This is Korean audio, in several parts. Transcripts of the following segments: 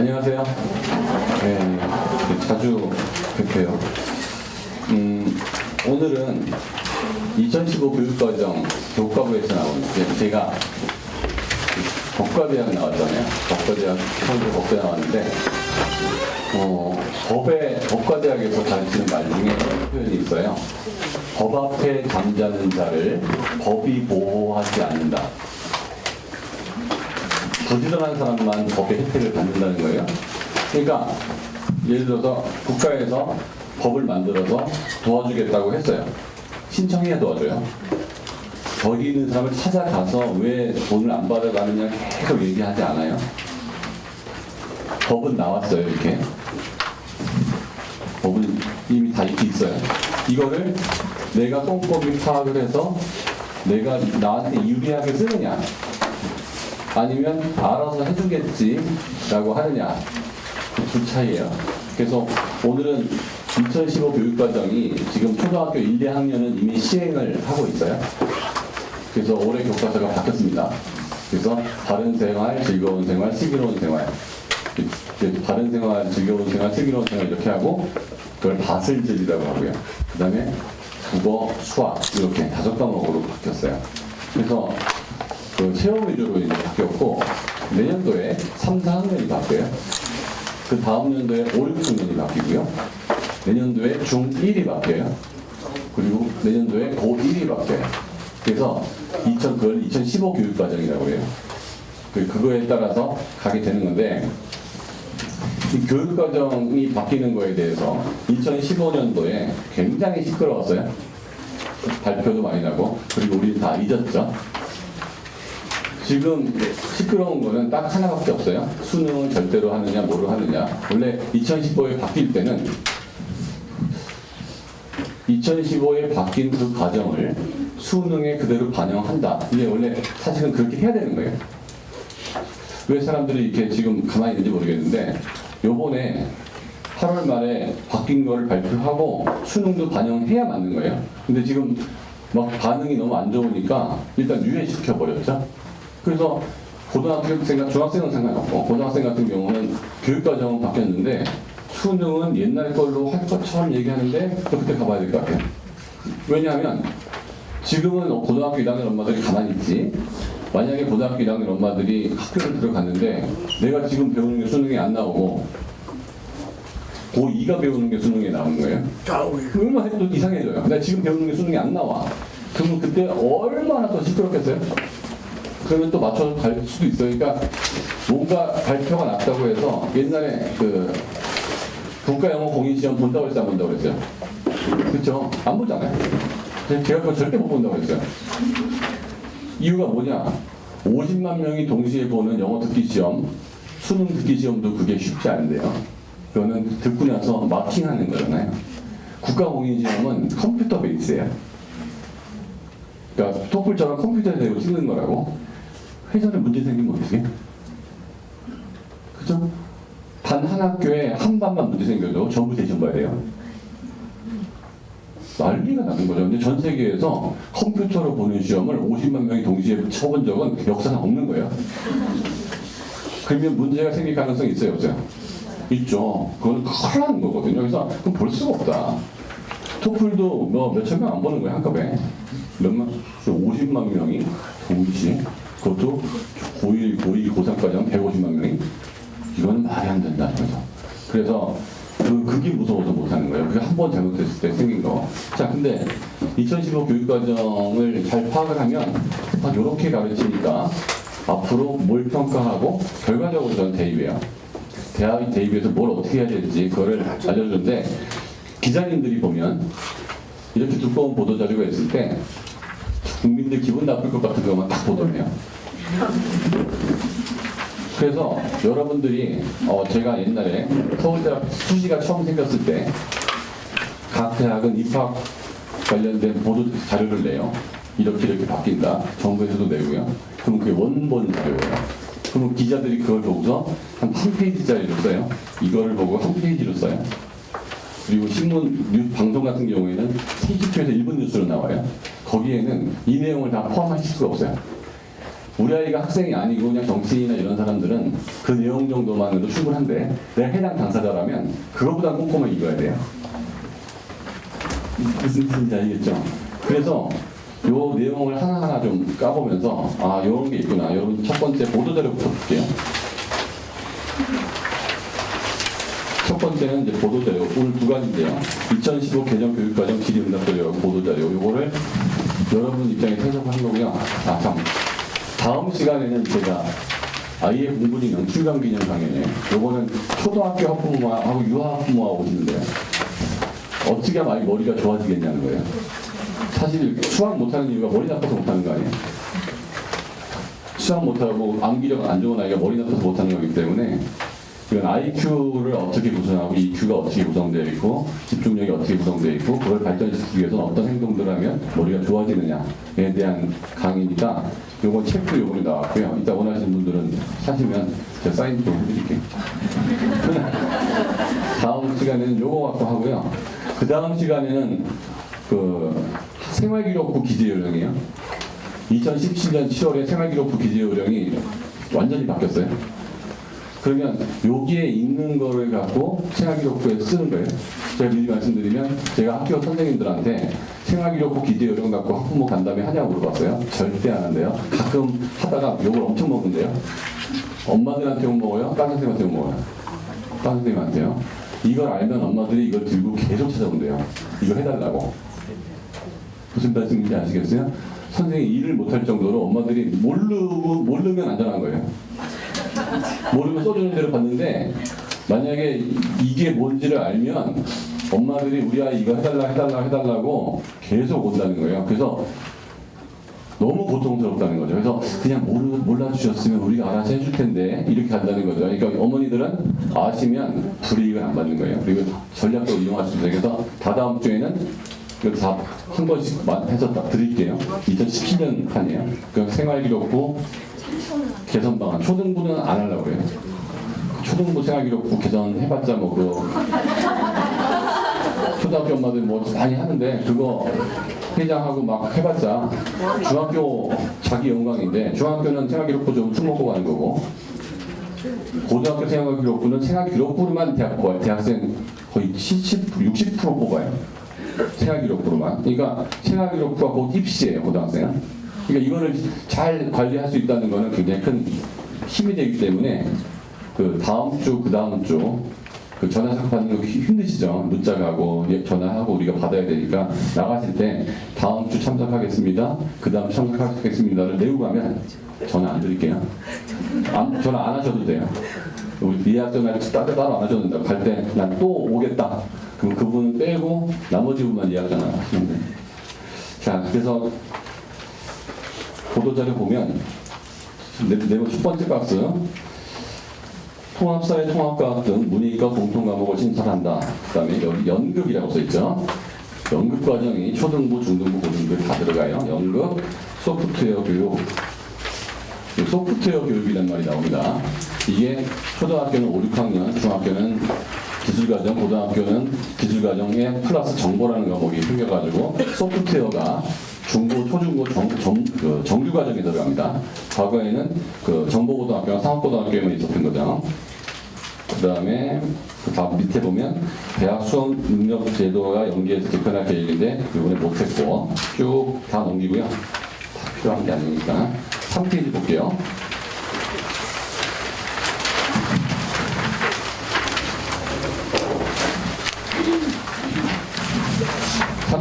안녕하세요. 네, 자주 뵙게요. 오늘은 2015 교육과정 교과부에서 나온 제가 법과대학 나왔잖아요. 법과대학 서울대 법대 나왔는데 법과대학에서 가르치는 말 중에 이런 표현이 있어요. 법 앞에 잠자는 자를 법이 보호하지 않는다. 부지런한 사람만 법의 혜택을 받는다는 거예요. 그러니까 예를 들어서 국가에서 법을 만들어서 도와주겠다고 했어요. 신청해야 도와줘요. 거기 있는 사람을 찾아가서 왜 돈을 안 받아가느냐 계속 얘기하지 않아요. 법은 나왔어요. 이렇게 법은 이미 다 이렇게 있어요. 이거를 내가 꼼꼼히 파악을 해서 내가 나한테 유리하게 쓰느냐 아니면 알아서 해주겠지라고 하느냐, 그 두 차이예요. 그래서 오늘은 2015 교육과정이 지금 초등학교 1, 2학년은 이미 시행을 하고 있어요. 그래서 올해 교과서가 바뀌었습니다. 그래서 바른 생활, 즐거운 생활, 슬기로운 생활, 바른 생활, 즐거운 생활, 슬기로운 생활 이렇게 하고 그걸 바슬질이라고 하고요. 그 다음에 국어, 수학 이렇게 5과목으로 바뀌었어요. 그래서 그 체험 위주로 이제 바뀌었고 내년도에 3, 4학년이 바뀌어요. 그 다음 년도에 5, 6학년이 바뀌고요. 내년도에 중1이 바뀌어요. 그리고 내년도에 고1이 바뀌어요. 그래서 그걸 2015 교육과정이라고 해요. 그거에 따라서 가게 되는 건데 이 교육과정이 바뀌는 거에 대해서 2015년도에 굉장히 시끄러웠어요. 발표도 많이 나고 그리고 우리는 다 잊었죠. 지금 시끄러운 거는 딱 하나밖에 없어요. 수능을 절대로 하느냐 뭐로 하느냐. 원래 2015에 바뀔 때는 2015에 바뀐 그 과정을 수능에 그대로 반영한다. 이게 원래 사실은 그렇게 해야 되는 거예요. 왜 사람들이 이렇게 지금 가만히 있는지 모르겠는데 요번에 8월 말에 바뀐 거를 발표하고 수능도 반영해야 맞는 거예요. 근데 지금 막 반응이 너무 안 좋으니까 일단 유예시켜 버렸죠. 그래서 중학생은 상관없고 고등학생 같은 경우는 교육과정은 바뀌었는데 수능은 옛날 걸로 할 것처럼 얘기하는데 또 그때 가봐야 될 것 같아요. 왜냐하면 지금은 고등학교 1학년 엄마들이 가만히 있지 만약에 고등학교 1학년 엄마들이 학교를 들어갔는데 내가 지금 배우는 게 수능에 안 나오고 고2가 배우는 게 수능에 나오는 거예요. 얼마나 또 이상해져요. 내가 지금 배우는 게 수능에 안 나와. 그러면 그때 얼마나 더 시끄럽겠어요? 그러면 또 맞춰서 갈 수도 있어요. 그러니까 뭔가 발표가 났다고 해서 옛날에 그 국가영어 공인시험 본다고 했어요? 안 본다고 그랬어요? 그렇죠? 안 보잖아요. 제가 그거 절대 못 본다고 그랬어요. 이유가 뭐냐? 50만 명이 동시에 보는 영어 듣기 시험, 수능 듣기 시험도 그게 쉽지 않은데요. 그거는 듣고 나서 마킹하는 거잖아요. 국가공인시험은 컴퓨터 베이스예요. 그러니까 토플처럼 컴퓨터에 대고 찍는 거라고. 회전에 문제 생기면 어떻게? 그죠? 단 한 학교에 한 반만 문제 생겨도 전부 대시험 봐야 돼요. 난리가 나는 거죠. 근데 전 세계에서 컴퓨터로 보는 시험을 50만 명이 동시에 쳐본 적은 역사상 없는 거예요. 그러면 문제가 생길 가능성이 있어요, 없어요? 있죠. 그건 큰일 나는 거거든요. 그래서 그럼 볼 수가 없다. 토플도 뭐 몇천 명 안 보는 거예요, 한꺼번에. 50만 명이 동시에. 그것도 고1, 고2, 고3까지 하면 150만 명이. 이거는 말이 안 된다는 거죠. 그래서 그게 무서워서 못하는 거예요. 그게 한 번 잘못했을 때 생긴 거. 자, 근데 2015 교육과정을 잘 파악을 하면 딱 이렇게 가르치니까 앞으로 뭘 평가하고 결과적으로 저는 대입해요. 대학 대입에서 뭘 어떻게 해야 될지 그거를 알려주는데 기자님들이 보면 이렇게 두꺼운 보도자료가 있을 때 국민들 기분 나쁠 것 같은 것만 딱 보도를 해요. 그래서 여러분들이 제가 옛날에 서울대학 수시가 처음 생겼을 때 각 대학은 입학 관련된 보도 자료를 내요. 이렇게 바뀐다. 정부에서도 내고요. 그럼 그게 원본 자료예요. 그럼 기자들이 그걸 보고서 한 페이지짜리로 써요. 이거를 보고 한 페이지로 써요. 그리고 신문, 방송 같은 경우에는 30초에서 1분 뉴스로 나와요. 거기에는 이 내용을 다 포함하실 수가 없어요. 우리 아이가 학생이 아니고 그냥 정치인이나 이런 사람들은 그 내용 정도만으로도 충분한데 내가 해당 당사자라면 그거보다 꼼꼼하게 읽어야 돼요. 무슨 뜻인지 알겠죠? 그래서 요 내용을 하나하나 좀 까보면서 아 요런 게 있구나. 여러분 첫 번째 보도자료부터 볼게요. 첫 번째는 이제 보도자료. 오늘 두 가지인데요. 2015 개정 교육과정 질의응답자료 보도자료. 요거를 여러분 입장에서 해석하는 거고요. 아 참. 다음 시간에는 제가 아이의 공부능력 출강기념 강연이에요. 요거는 초등학교 학부모하고 유아학부모하고 오시는데요. 어떻게 하면 아이 머리가 좋아지겠냐는 거예요. 사실 수학 못하는 이유가 머리 나빠서 못하는 거 아니에요. 수학 못하고 암기력 안 좋은 아이가 머리 나빠서 못하는 거기 때문에 이건 IQ를 어떻게 구성하고 EQ가 어떻게 구성되어 있고 집중력이 어떻게 구성되어 있고 그걸 발전시키기 위해서는 어떤 행동들을 하면 머리가 좋아지느냐에 대한 강의니까 요건 책도 요번에 나왔고요. 이따 원하시는 분들은 사시면 제가 사인 좀 해드릴게요. 다음 시간에는 요거 갖고 하고요. 그 다음 시간에는 그 생활기록부 기재요령이에요. 2017년 7월에 생활기록부 기재요령이 완전히 바뀌었어요. 그러면 여기에 있는 거를 갖고 생활기록부에 쓰는 거예요. 제가 미리 말씀드리면 제가 학교 선생님들한테 생활기록부 기재요령 갖고 학부모 간담회 하냐고 물어봤어요. 절대 안 한대요. 가끔 하다가 욕을 엄청 먹는데요. 엄마들한테 욕 먹어요? 딴 선생님한테 욕 먹어요? 딴 선생님한테요. 이걸 알면 엄마들이 이걸 들고 계속 찾아온대요. 이거 해달라고. 무슨 말씀인지 아시겠어요? 선생님이 일을 못할 정도로 엄마들이 모르면 안전한 거예요. 모르고 써주는 대로 봤는데 만약에 이게 뭔지를 알면 엄마들이 우리 아이 이거 해달라고 계속 온다는 거예요. 그래서 너무 고통스럽다는 거죠. 그래서 그냥 몰라주셨으면 우리가 알아서 해줄 텐데 이렇게 간다는 거죠. 그러니까 어머니들은 아시면 불이익을 안 받는 거예요. 그리고 전략도 이용할 수 있어요. 그래서 다다음 주에는 이거 다 한 번씩 해서 딱 드릴게요. 2017년 판이에요. 그 생활기록부 개선 방안. 초등부는 안 하려고 그래요. 초등부 생활기록부 개선해봤자 뭐 초등학교 엄마들 뭐 많이 하는데 그거 회장하고 막 해봤자 중학교 자기 영광인데 중학교는 생활기록부 좀 술 먹고 가는 거고 고등학교 생활기록부는 생활기록부로만 대학생 거의 60% 뽑아요. 생활기록부로만. 그러니까 생활기록부가 곧 입시예요, 고등학생은. 그러니까 이거를 잘 관리할 수 있다는 거는 굉장히 큰 힘이 되기 때문에 그 다음 주, 그 다음 주 그 전화 받는 거 힘드시죠? 문자 가고 전화하고 우리가 받아야 되니까 나가실 때 다음 주 참석하겠습니다. 그 다음 주 참석하겠습니다를 내고 가면 전화 안 드릴게요. 전화 안 하셔도 돼요. 우리 예약 전화를 따로 안 하셔도 된다고. 갈 때 난 또 오겠다. 그럼 그분 빼고 나머지 분만 예약 전화 하시면 돼요. 자, 그래서 보도자료 보면 네번 첫 번째 박스 통합사회 통합과학 등 문이과 공통과목을 신설한다. 그 다음에 여기 연극이라고 써있죠. 연극 과정이 초등부, 중등부, 고등부 다 들어가요. 연극, 소프트웨어 교육. 소프트웨어 교육이라는 말이 나옵니다. 이게 초등학교는 5, 6학년, 중학교는 기술과정, 고등학교는 기술과정에 플러스 정보라는 과목이 생겨가지고 소프트웨어가 중고, 초중고, 정규과정에 들어갑니다. 과거에는 그 정보고등학교와 상업고등학교에만 있었던 거죠. 그 다음에 그 다음 밑에 보면 대학 수업 능력 제도와 연계해서 개편할 계획인데 이번에 못했고 쭉 다 넘기고요. 다 필요한 게 아니니까 3페이지 볼게요.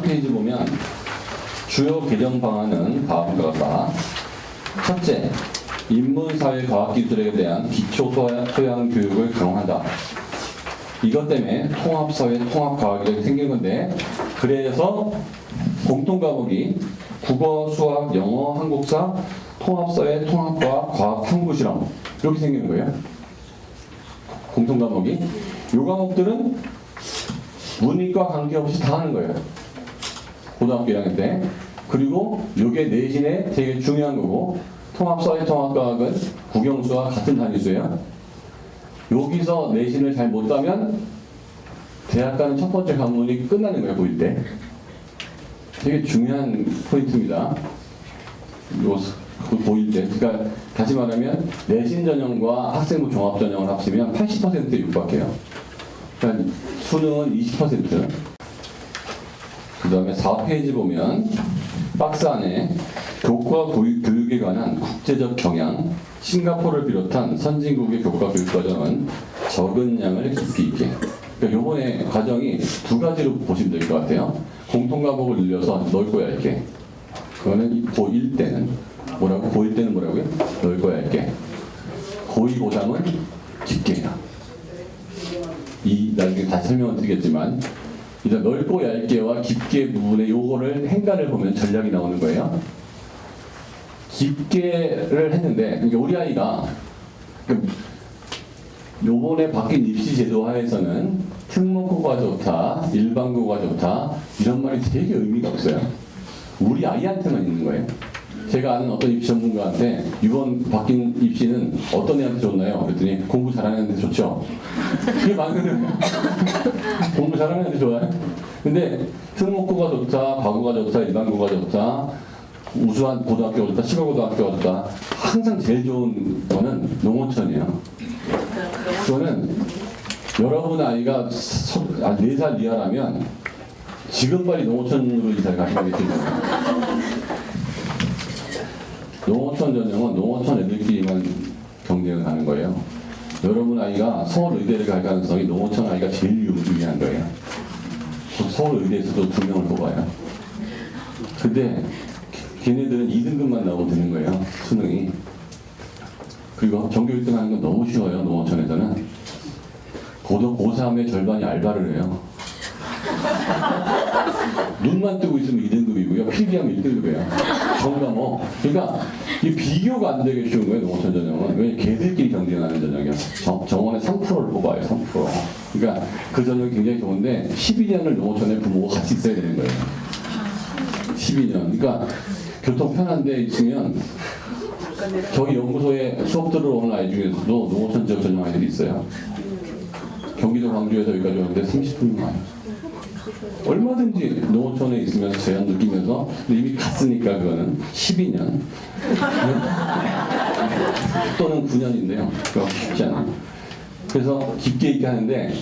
페이지 보면 주요 개정 방안은 다음과 같다. 첫째, 인문사회 과학기술에 대한 기초 소양 교육을 강화한다. 이것 때문에 통합사회 통합과학이 생긴 건데 그래서 공통과목이 국어, 수학, 영어, 한국사, 통합사회 통합과학, 과학 탐구실험 이렇게 생기는 거예요. 공통과목이. 이 과목들은 문이과 관계없이 다 하는 거예요. 고등학교 1학년 때. 그리고 이게 내신에 되게 중요한 거고 통합사회 통합과학은 국영수와 같은 단위수예요. 여기서 내신을 잘 못 따면 대학 가는 첫 번째 관문이 끝나는 거예요. 보일 때. 되게 중요한 포인트입니다. 고1 때. 그러니까 다시 말하면 내신 전형과 학생부 종합 전형을 합치면 80%에 육박해요. 그러니까 수능은 20%. 그 다음에 4페이지 보면 박스 안에 교과 교육에 관한 국제적 경향, 싱가포르를 비롯한 선진국의 교과 교육 과정은 적은 양을 깊이 있게. 그러니까 요번에 과정이 두 가지로 보시면 될 것 같아요. 공통 과목을 늘려서 넓고 얇게. 그거는 고1 때는 뭐라고? 고1 때는 뭐라고요? 넓고 얇게. 고2 고3은 깊게 해라. 이 나중에 다시 설명을 드리겠지만 일단 넓고 얇게와 깊게 부분의 요거를 행간을 보면 전략이 나오는 거예요. 깊게를 했는데 그러니까 우리 아이가 요번에 바뀐 입시 제도 하에서는 특목고가 좋다, 일반고가 좋다 이런 말이 되게 의미가 없어요. 우리 아이한테만 있는 거예요. 제가 아는 어떤 입시 전문가한테 이번 바뀐 입시는 어떤 애한테 좋나요? 그랬더니 공부 잘하는 애한테 좋죠. 그게 맞거든요. 공부 잘하는 애한테 좋아요. 근데 특목고가 좋다, 과고가 좋다, 일반고가 좋다, 우수한 고등학교가 좋다, 시골고등학교가 좋다. 항상 제일 좋은 거는 농어촌이에요. 그거는 여러분 아이가 4살 이하라면 지금 빨리 농어촌으로 이사를 가시는 게 제일 좋아요. 농어촌 전형은 농어촌 애들끼리만 경쟁을 하는 거예요. 여러분 아이가 서울 의대를 갈 가능성이 농어촌 아이가 제일 유리한 거예요. 서울 의대에서도 2명을 뽑아요. 근데 걔네들은 2등급만 나오면 되는 거예요. 수능이. 그리고 전교 1등 하는 건 너무 쉬워요. 농어촌에서는. 고3의 절반이 알바를 해요. 눈만 뜨고 있으면 2등급이고요. 필기하면 1등급이에요. 정말 뭐. 그러니까 이 비교가 안 되게 쉬운 거예요. 농어촌 전형은. 왜냐면 걔들끼리 경쟁하는 전형이에요. 정원에 3%를 뽑아요. 3%. 그러니까 그 전형이 굉장히 좋은데 12년을 농어촌에 부모가 같이 있어야 되는 거예요. 12년. 그러니까 교통 편한 데 있으면 저희 연구소에 수업 들어오는 아이 중에서도 농어촌 지역 전형 아이들이 있어요. 경기도 광주에서 여기까지 오는데 30분이면 와요. 얼마든지 농어촌에 있으면서 제한 느끼면서 이미 갔으니까 그거는 12년 또는 9년인데요. 그거 쉽지 않아요. 그래서 깊게 있게 하는데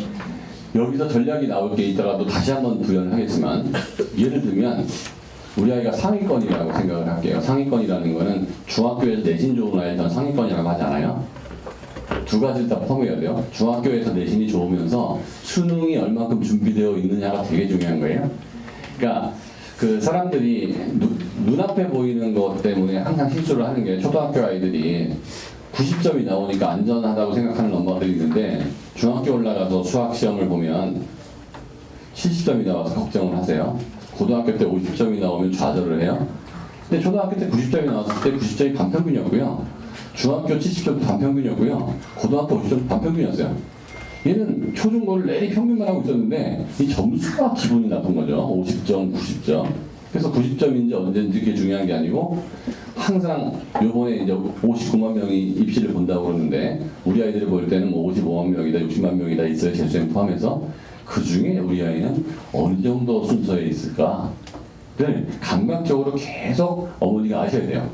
여기서 전략이 나올 게 있다가도 다시 한번 부연을 하겠지만 예를 들면 우리 아이가 상위권이라고 생각을 할게요. 상위권이라는 거는 중학교에서 내신 좋은 아이를 전 상위권이라고 하지 않아요. 두 가지를 다 포함해야 돼요. 중학교에서 내신이 좋으면서 수능이 얼마큼 준비되어 있느냐가 되게 중요한 거예요. 그러니까 그 사람들이 눈앞에 보이는 것 때문에 항상 실수를 하는 게 초등학교 아이들이 90점이 나오니까 안전하다고 생각하는 엄마들이 있는데 중학교 올라가서 수학 시험을 보면 70점이 나와서 걱정을 하세요. 고등학교 때 50점이 나오면 좌절을 해요. 근데 초등학교 때 90점이 나왔을 때 90점이 반평균이었고요. 중학교 70점도 반평균이었고요. 고등학교 50점도 반평균이었어요. 얘는 초중고를 내리 평균만 하고 있었는데 이 점수가 기분이 나쁜 거죠. 50점, 90점. 그래서 90점인지 언제인지 그게 중요한 게 아니고 항상 요번에 이제 59만 명이 입시를 본다고 그러는데 우리 아이들이 볼 때는 뭐 55만 명이다, 60만 명이다 있어요. 재수생 포함해서. 그 중에 우리 아이는 어느 정도 순서에 있을까를 감각적으로 계속 어머니가 아셔야 돼요.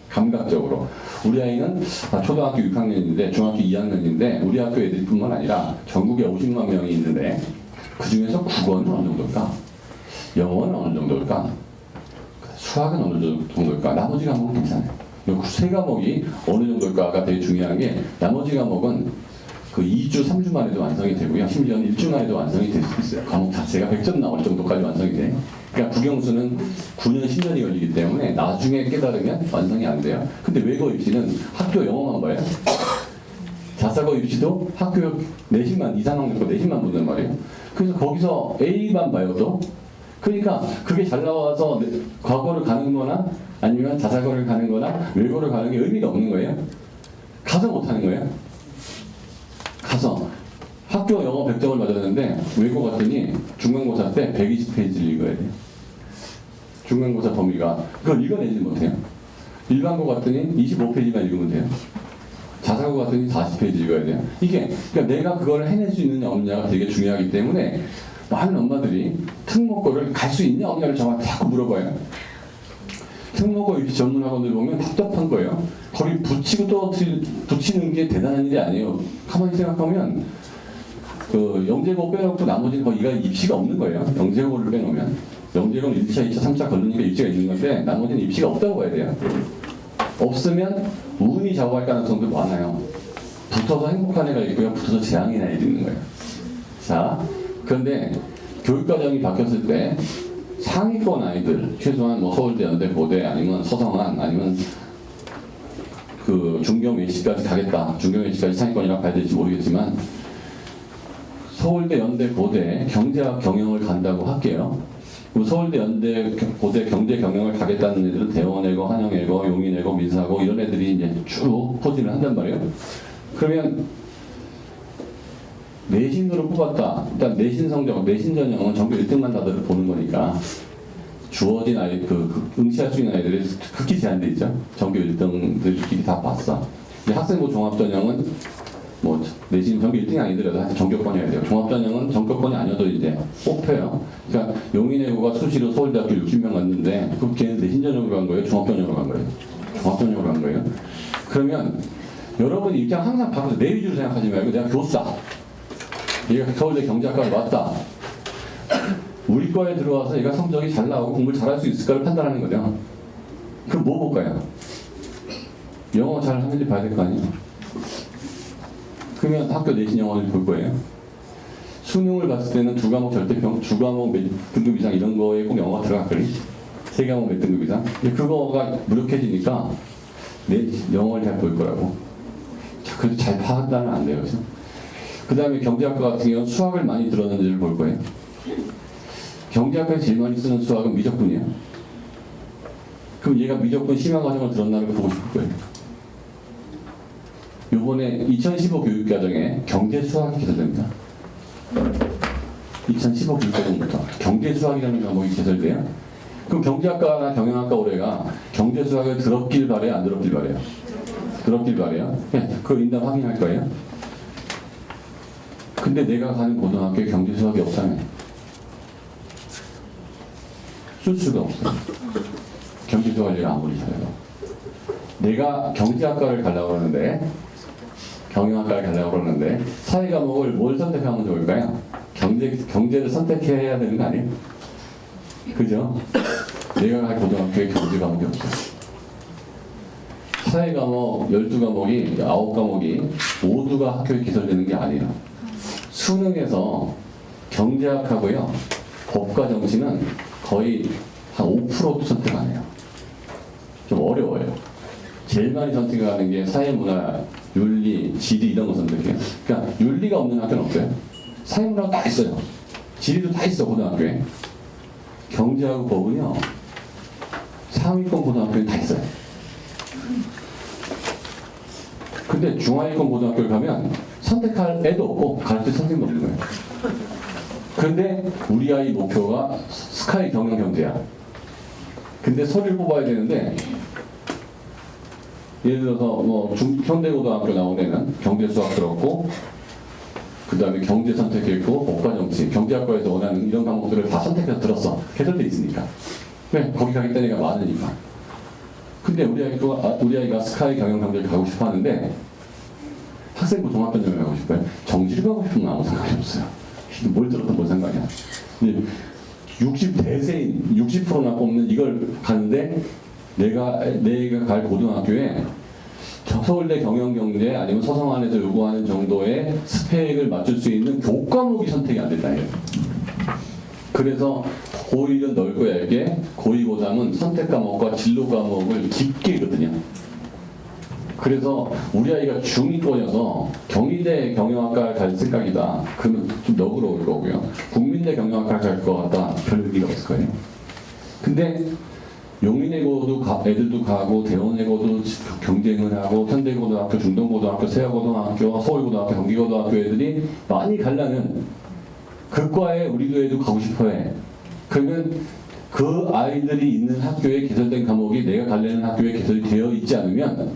감각적으로. 우리 아이는 초등학교 6학년인데 중학교 2학년인데 우리 학교 애들뿐만 아니라 전국에 50만 명이 있는데 그 중에서 국어는 어느 정도일까? 영어는 어느 정도일까? 수학은 어느 정도일까? 나머지 과목은 괜찮아요. 이 세 과목이 어느 정도일까가 되게 중요한 게 나머지 과목은 그 2주, 3주 만에도 완성이 되고요. 심지어는 1주 만에도 완성이 될 수 있어요. 과목 자체가 100점 나올 정도까지 완성이 돼요. 그러니까 국영수는 9년, 10년이 걸리기 때문에 나중에 깨달으면 완성이 안 돼요. 근데 외고 입시는 학교 영어만 봐요. 자사고 입시도 학교 내신만, 2, 3학년 거 내신만 본단 말이에요. 그래서 거기서 A만 봐요, 또. 그러니까 그게 잘 나와서 과거를 가는 거나 아니면 자사고를 가는 거나 외고를 가는 게 의미가 없는 거예요. 가서 못하는 거예요. 가서 학교 영어 100점을 맞았는데 외고 갔더니 중간고사 때 120페이지를 읽어야 돼요. 중간고사 범위가 그걸 읽어내지 못해요. 일반고 갔더니 25페이지만 읽으면 돼요. 자사고 갔더니 40페이지 읽어야 돼요. 이게 그러니까 내가 그걸 해낼 수 있느냐 없느냐가 되게 중요하기 때문에 많은 엄마들이 특목고를 갈 수 있냐 없냐를 저한테 자꾸 물어봐요. 특목고 입시 전문학원들 보면 답답한 거예요. 거기 붙이고 또 붙이는 게 대단한 일이 아니에요. 가만히 생각하면 그 영재고 빼놓고 나머지는 거의 입시가 없는 거예요. 영재고를 빼놓으면 영재고는 1차, 2차, 3차 걸리니까 입시가 있는 건데 나머지는 입시가 없다고 봐야 돼요. 없으면 운이 좌우할 가능성도 많아요. 붙어서 행복한 애가 있고요. 붙어서 재앙인 아이도 있는 거예요. 자, 그런데 교육과정이 바뀌었을 때 상위권 아이들, 최소한 뭐 서울대, 연대, 고대, 아니면 서성한, 아니면 그 중경 외시까지 가겠다. 중경 외시까지 상위권이라고 봐야 될지 모르겠지만 서울대, 연대, 고대 경제학 경영을 간다고 할게요. 그럼 서울대, 연대, 고대 경제 경영을 가겠다는 애들은 대원외고, 한영외고, 용인외고, 민사고 이런 애들이 이제 쭉 포진을 한단 말이에요. 그러면 내신으로 뽑았다. 일단 내신 성적, 내신 전형은 전교 1등만 다들 보는 거니까 주어진 아이, 응시할 수 있는 아이들이 극히 제한돼 있죠. 전교 1등들끼리 다 봤어. 근데 학생부 종합 전형은 뭐 내신 전교 1등이 아니더라도 하여튼 전교권이어야 돼요. 종합 전형은 전교권이 아니어도 이제 뽑혀요. 그러니까 용인외고가 수시로 서울대학교 60명 갔는데 그 걔는 내신 전형으로 간 거예요? 종합 전형으로 간 거예요? 종합 전형으로 간 거예요? 그러면 여러분 입장 항상 바꿔서 내 위주로 생각하지 말고 내가 교수다. 얘가 서울대 경제학과를 왔다. 우리 과에 들어와서 얘가 성적이 잘 나오고 공부를 잘할 수 있을까를 판단하는 거죠. 그럼 뭐 볼까요? 영어 잘 하는지 봐야 될 거 아니에요? 그러면 학교 내신 영어를 볼 거예요. 수능을 봤을 때는 두 과목 절대평, 두 과목 몇 등급 이상 이런 거에 꼭 영어가 들어갔거든요. 세 과목 몇 등급 이상. 근데 그거가 무력해지니까 내 영어를 잘 볼 거라고. 자, 그래도 잘 파악하면 안 돼요. 그래서. 그 다음에 경제학과 같은 경우는 수학을 많이 들었는지를 볼 거예요. 경제학과에서 제일 많이 쓰는 수학은 미적분이에요. 그럼 얘가 미적분 심화 과정을 들었나를 보고 싶을 거예요. 요번에 2015 교육과정에 경제 수학이 개설됩니다. 2015 교육과정부터 경제 수학이라는 과목이 개설돼요. 그럼 경제학과나 경영학과 올해가 경제 수학을 들었길 바래요? 안 들었길 바래요? 들었길 바래요? 네, 그거 인담 확인할 거예요. 근데 내가 가는 고등학교에 경제 수학이 없다면 쓸 수가 없어요. 경제 수학을 내가 아무리 잘해도. 내가 경제학과를 가려고 그러는데 경영학과를 가려고 그러는데 사회 과목을 뭘 선택하면 좋을까요? 경제를 선택해야 되는 거 아니에요? 그죠? 내가 갈 고등학교에 경제 과목이 없어요. 사회 과목 12과목이 9과목이 모두가 학교에 기술되는 게 아니에요. 수능에서 경제학하고요 법과 정치는 거의 한 5%도 선택 안 해요. 좀 어려워요. 제일 많이 선택하는 게 사회문화, 윤리, 지리 이런 거 선택해요. 그러니까 윤리가 없는 학교는 없어요. 사회문화가 다 있어요. 지리도 다 있어 고등학교에. 경제하고 법은요 상위권 고등학교에 다 있어요. 근데 중하위권 고등학교를 가면 선택할 애도 없고 가르칠 선생님도 없는 거예요. 근데 우리 아이 목표가 스카이 경영 경제야. 근데 서류를 뽑아야 되는데 예를 들어서 뭐 현대고등학교 나온 애는 경제 수학 들었고 그 다음에 경제 선택했고 법과 정치, 경제학과에서 원하는 이런 과목들을 다 선택해서 들었어. 개설돼 있으니까. 왜? 거기 가겠다는 애가 많으니까. 근데 우리 아이가 스카이 경영 경제를 가고 싶어 하는데 학생부 종합전형을 가고 싶어요. 정시를 가고 싶으면 아무 상관이 없어요. 뭘 들어도 뭔 상관이야. 60대세인 60%나 뽑는 이걸 가는데 내가 갈 고등학교에 서울대 경영경제 아니면 서성안에서 요구하는 정도의 스펙을 맞출 수 있는 교과목이 선택이 안 된다. 그래서 고1은 넓고 얇게 고2, 고3은 선택 과목과 진로 과목을 깊게 거든요. 그래서 우리 아이가 중2권이어서 경희대 경영학과를 갈 생각이다. 그러면 좀 너그러울 거고요. 국민대 경영학과를 갈 것 같다. 별 의미가 없을 거예요. 근데 용인외고도 애들도 가고 대원외고도 경쟁을 하고 현대고등학교, 중동고등학교, 세아고등학교, 서울고등학교, 경기고등학교 애들이 많이 가려는 그 과에 우리도 애도 가고 싶어해. 그러면 그 아이들이 있는 학교에 개설된 과목이 내가 가려는 학교에 개설이 되어 있지 않으면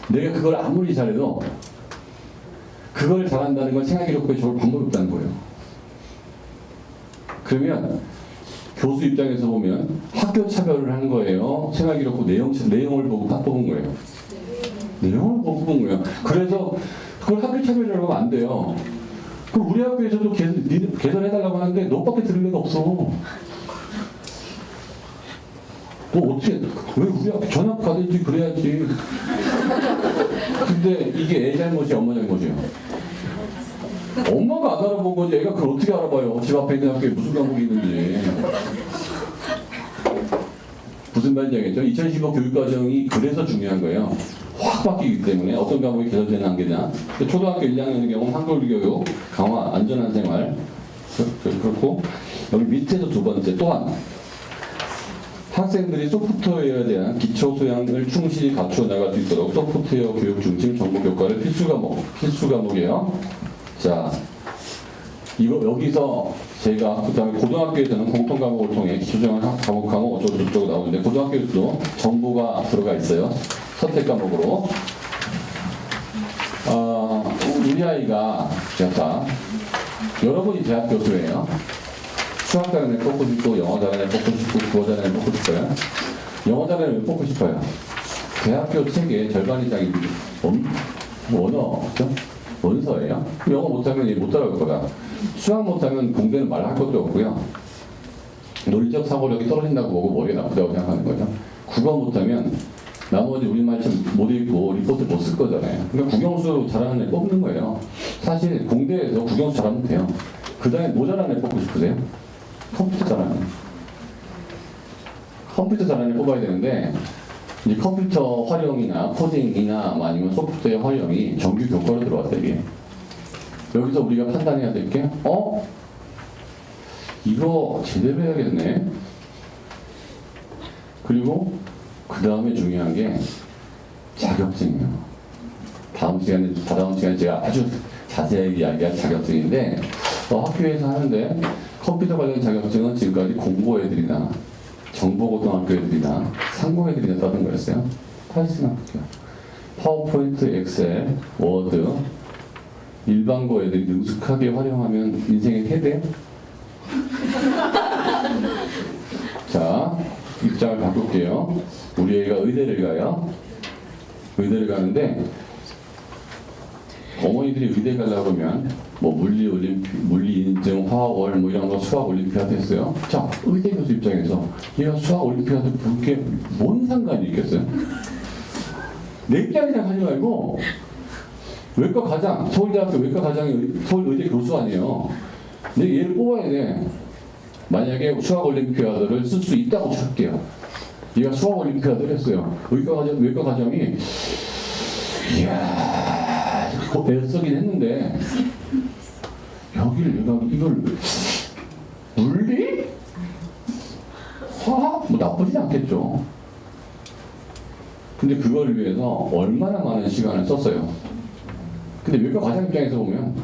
내가 그걸 아무리 잘해도 그걸 잘한다는 걸 생활기록부에 적을 방법이 없다는 거예요. 그러면 교수 입장에서 보면 학교 차별을 한 거예요. 생활기록부 내용을 보고 뽑은 거예요. 내용을 보고 뽑은 거예요. 그래서 그걸 학교 차별이라고 하면 안 돼요. 그럼 우리 학교에서도 개선해달라고 하는데 너밖에 들을 애가 없어. 뭐 어떻게, 왜 우리 학교 전학 가든지 그래야지. 근데 이게 애 잘못이 엄마 잘못이에요. 엄마가 안 알아본 거지 애가 그걸 어떻게 알아봐요. 집 앞에 있는 학교에 무슨 과목이 있는지. 무슨 말인지 알겠죠? 2015 교육과정이 그래서 중요한 거예요. 확 바뀌기 때문에 어떤 과목이 개선되는 안 되냐. 초등학교 1학년의 경우는 한글 교육, 강화, 안전한 생활. 그렇고 여기 밑에서 두 번째 또한 학생들이 소프트웨어에 대한 기초 소양을 충실히 갖추어 나갈 수 있도록 소프트웨어 교육 중심 정보 교과를 필수 과목이에요. 자, 이거 여기서 제가 그다음에 고등학교에서는 공통 과목을 통해 기초 소양 과목 어쩌고 나오는데 고등학교에서도 정보가 들어가 있어요. 선택 과목으로. 우리 아이가 자, 여러분이 대학 교수예요. 수학 잘하는 애 뽑고 싶고, 영어 잘하는 애 뽑고 싶고, 국어 잘하는 애 뽑고 싶어요. 영어 잘하는 애 뽑고 싶어요. 대학교 책의 절반 이상이 원어, 그죠? 원서예요. 영어 못하면 얘 못 따라올 거다. 수학 못하면 공대는 말할 것도 없고요. 논리적 사고력이 떨어진다고 보고 머리가 나쁘다고 생각하는 거죠. 국어 못하면 나머지 우리말 좀 못 읽고 리포트 못 쓸 거잖아요. 그러니까 국영수 잘하는 애 뽑는 거예요. 사실 공대에서 국영수 잘하면 돼요. 그 다음에 뭐 잘하는 애 뽑고 싶으세요? 컴퓨터 잘하는 애. 컴퓨터 잘하는 애 뽑아야 되는데 이제 컴퓨터 활용이나 코딩이나 아니면 소프트웨어 활용이 정규 교과로 들어왔다 이게. 여기서 우리가 판단해야 될 게 이거 제대로 해야겠네. 그리고 그 다음에 중요한 게 자격증이에요. 다음 시간에 제가 아주 자세하게 이야기할 자격증인데 학교에서 하는데 컴퓨터 관련 자격증은 지금까지 공고 애들이나 정보고등학교 애들이나 상고 애들이나 따는 거였어요. 다시 생각할게요. 파워포인트, 엑셀, 워드 일반고 애들이 능숙하게 활용하면 인생의 해대. 자, 입장을 바꿀게요. 우리 애가 의대를 가요. 의대를 가는데 어머니들이 의대 가려고 그러면 뭐 물리 인증, 화월 뭐 이런 거 수학 올림피아드 했어요. 자, 의대 교수 입장에서 얘가 수학 올림피아드 볼게 뭔 상관이 있겠어요? 내 입장에 생각하지 말고 외과 과장, 서울대학교 외과 과장이 서울의대 교수 아니에요. 근데 얘를 뽑아야 돼. 만약에 수학 올림피아드를 쓸 수 있다고 칠게요. 얘가 수학 올림피아드를 했어요. 외과 과장이 이야 애쓰긴 했는데 여기를 내가 이걸 물리? 화학? 뭐 나쁘지 않겠죠. 근데 그걸 위해서 얼마나 많은 시간을 썼어요. 근데 외과 과장 입장에서 보면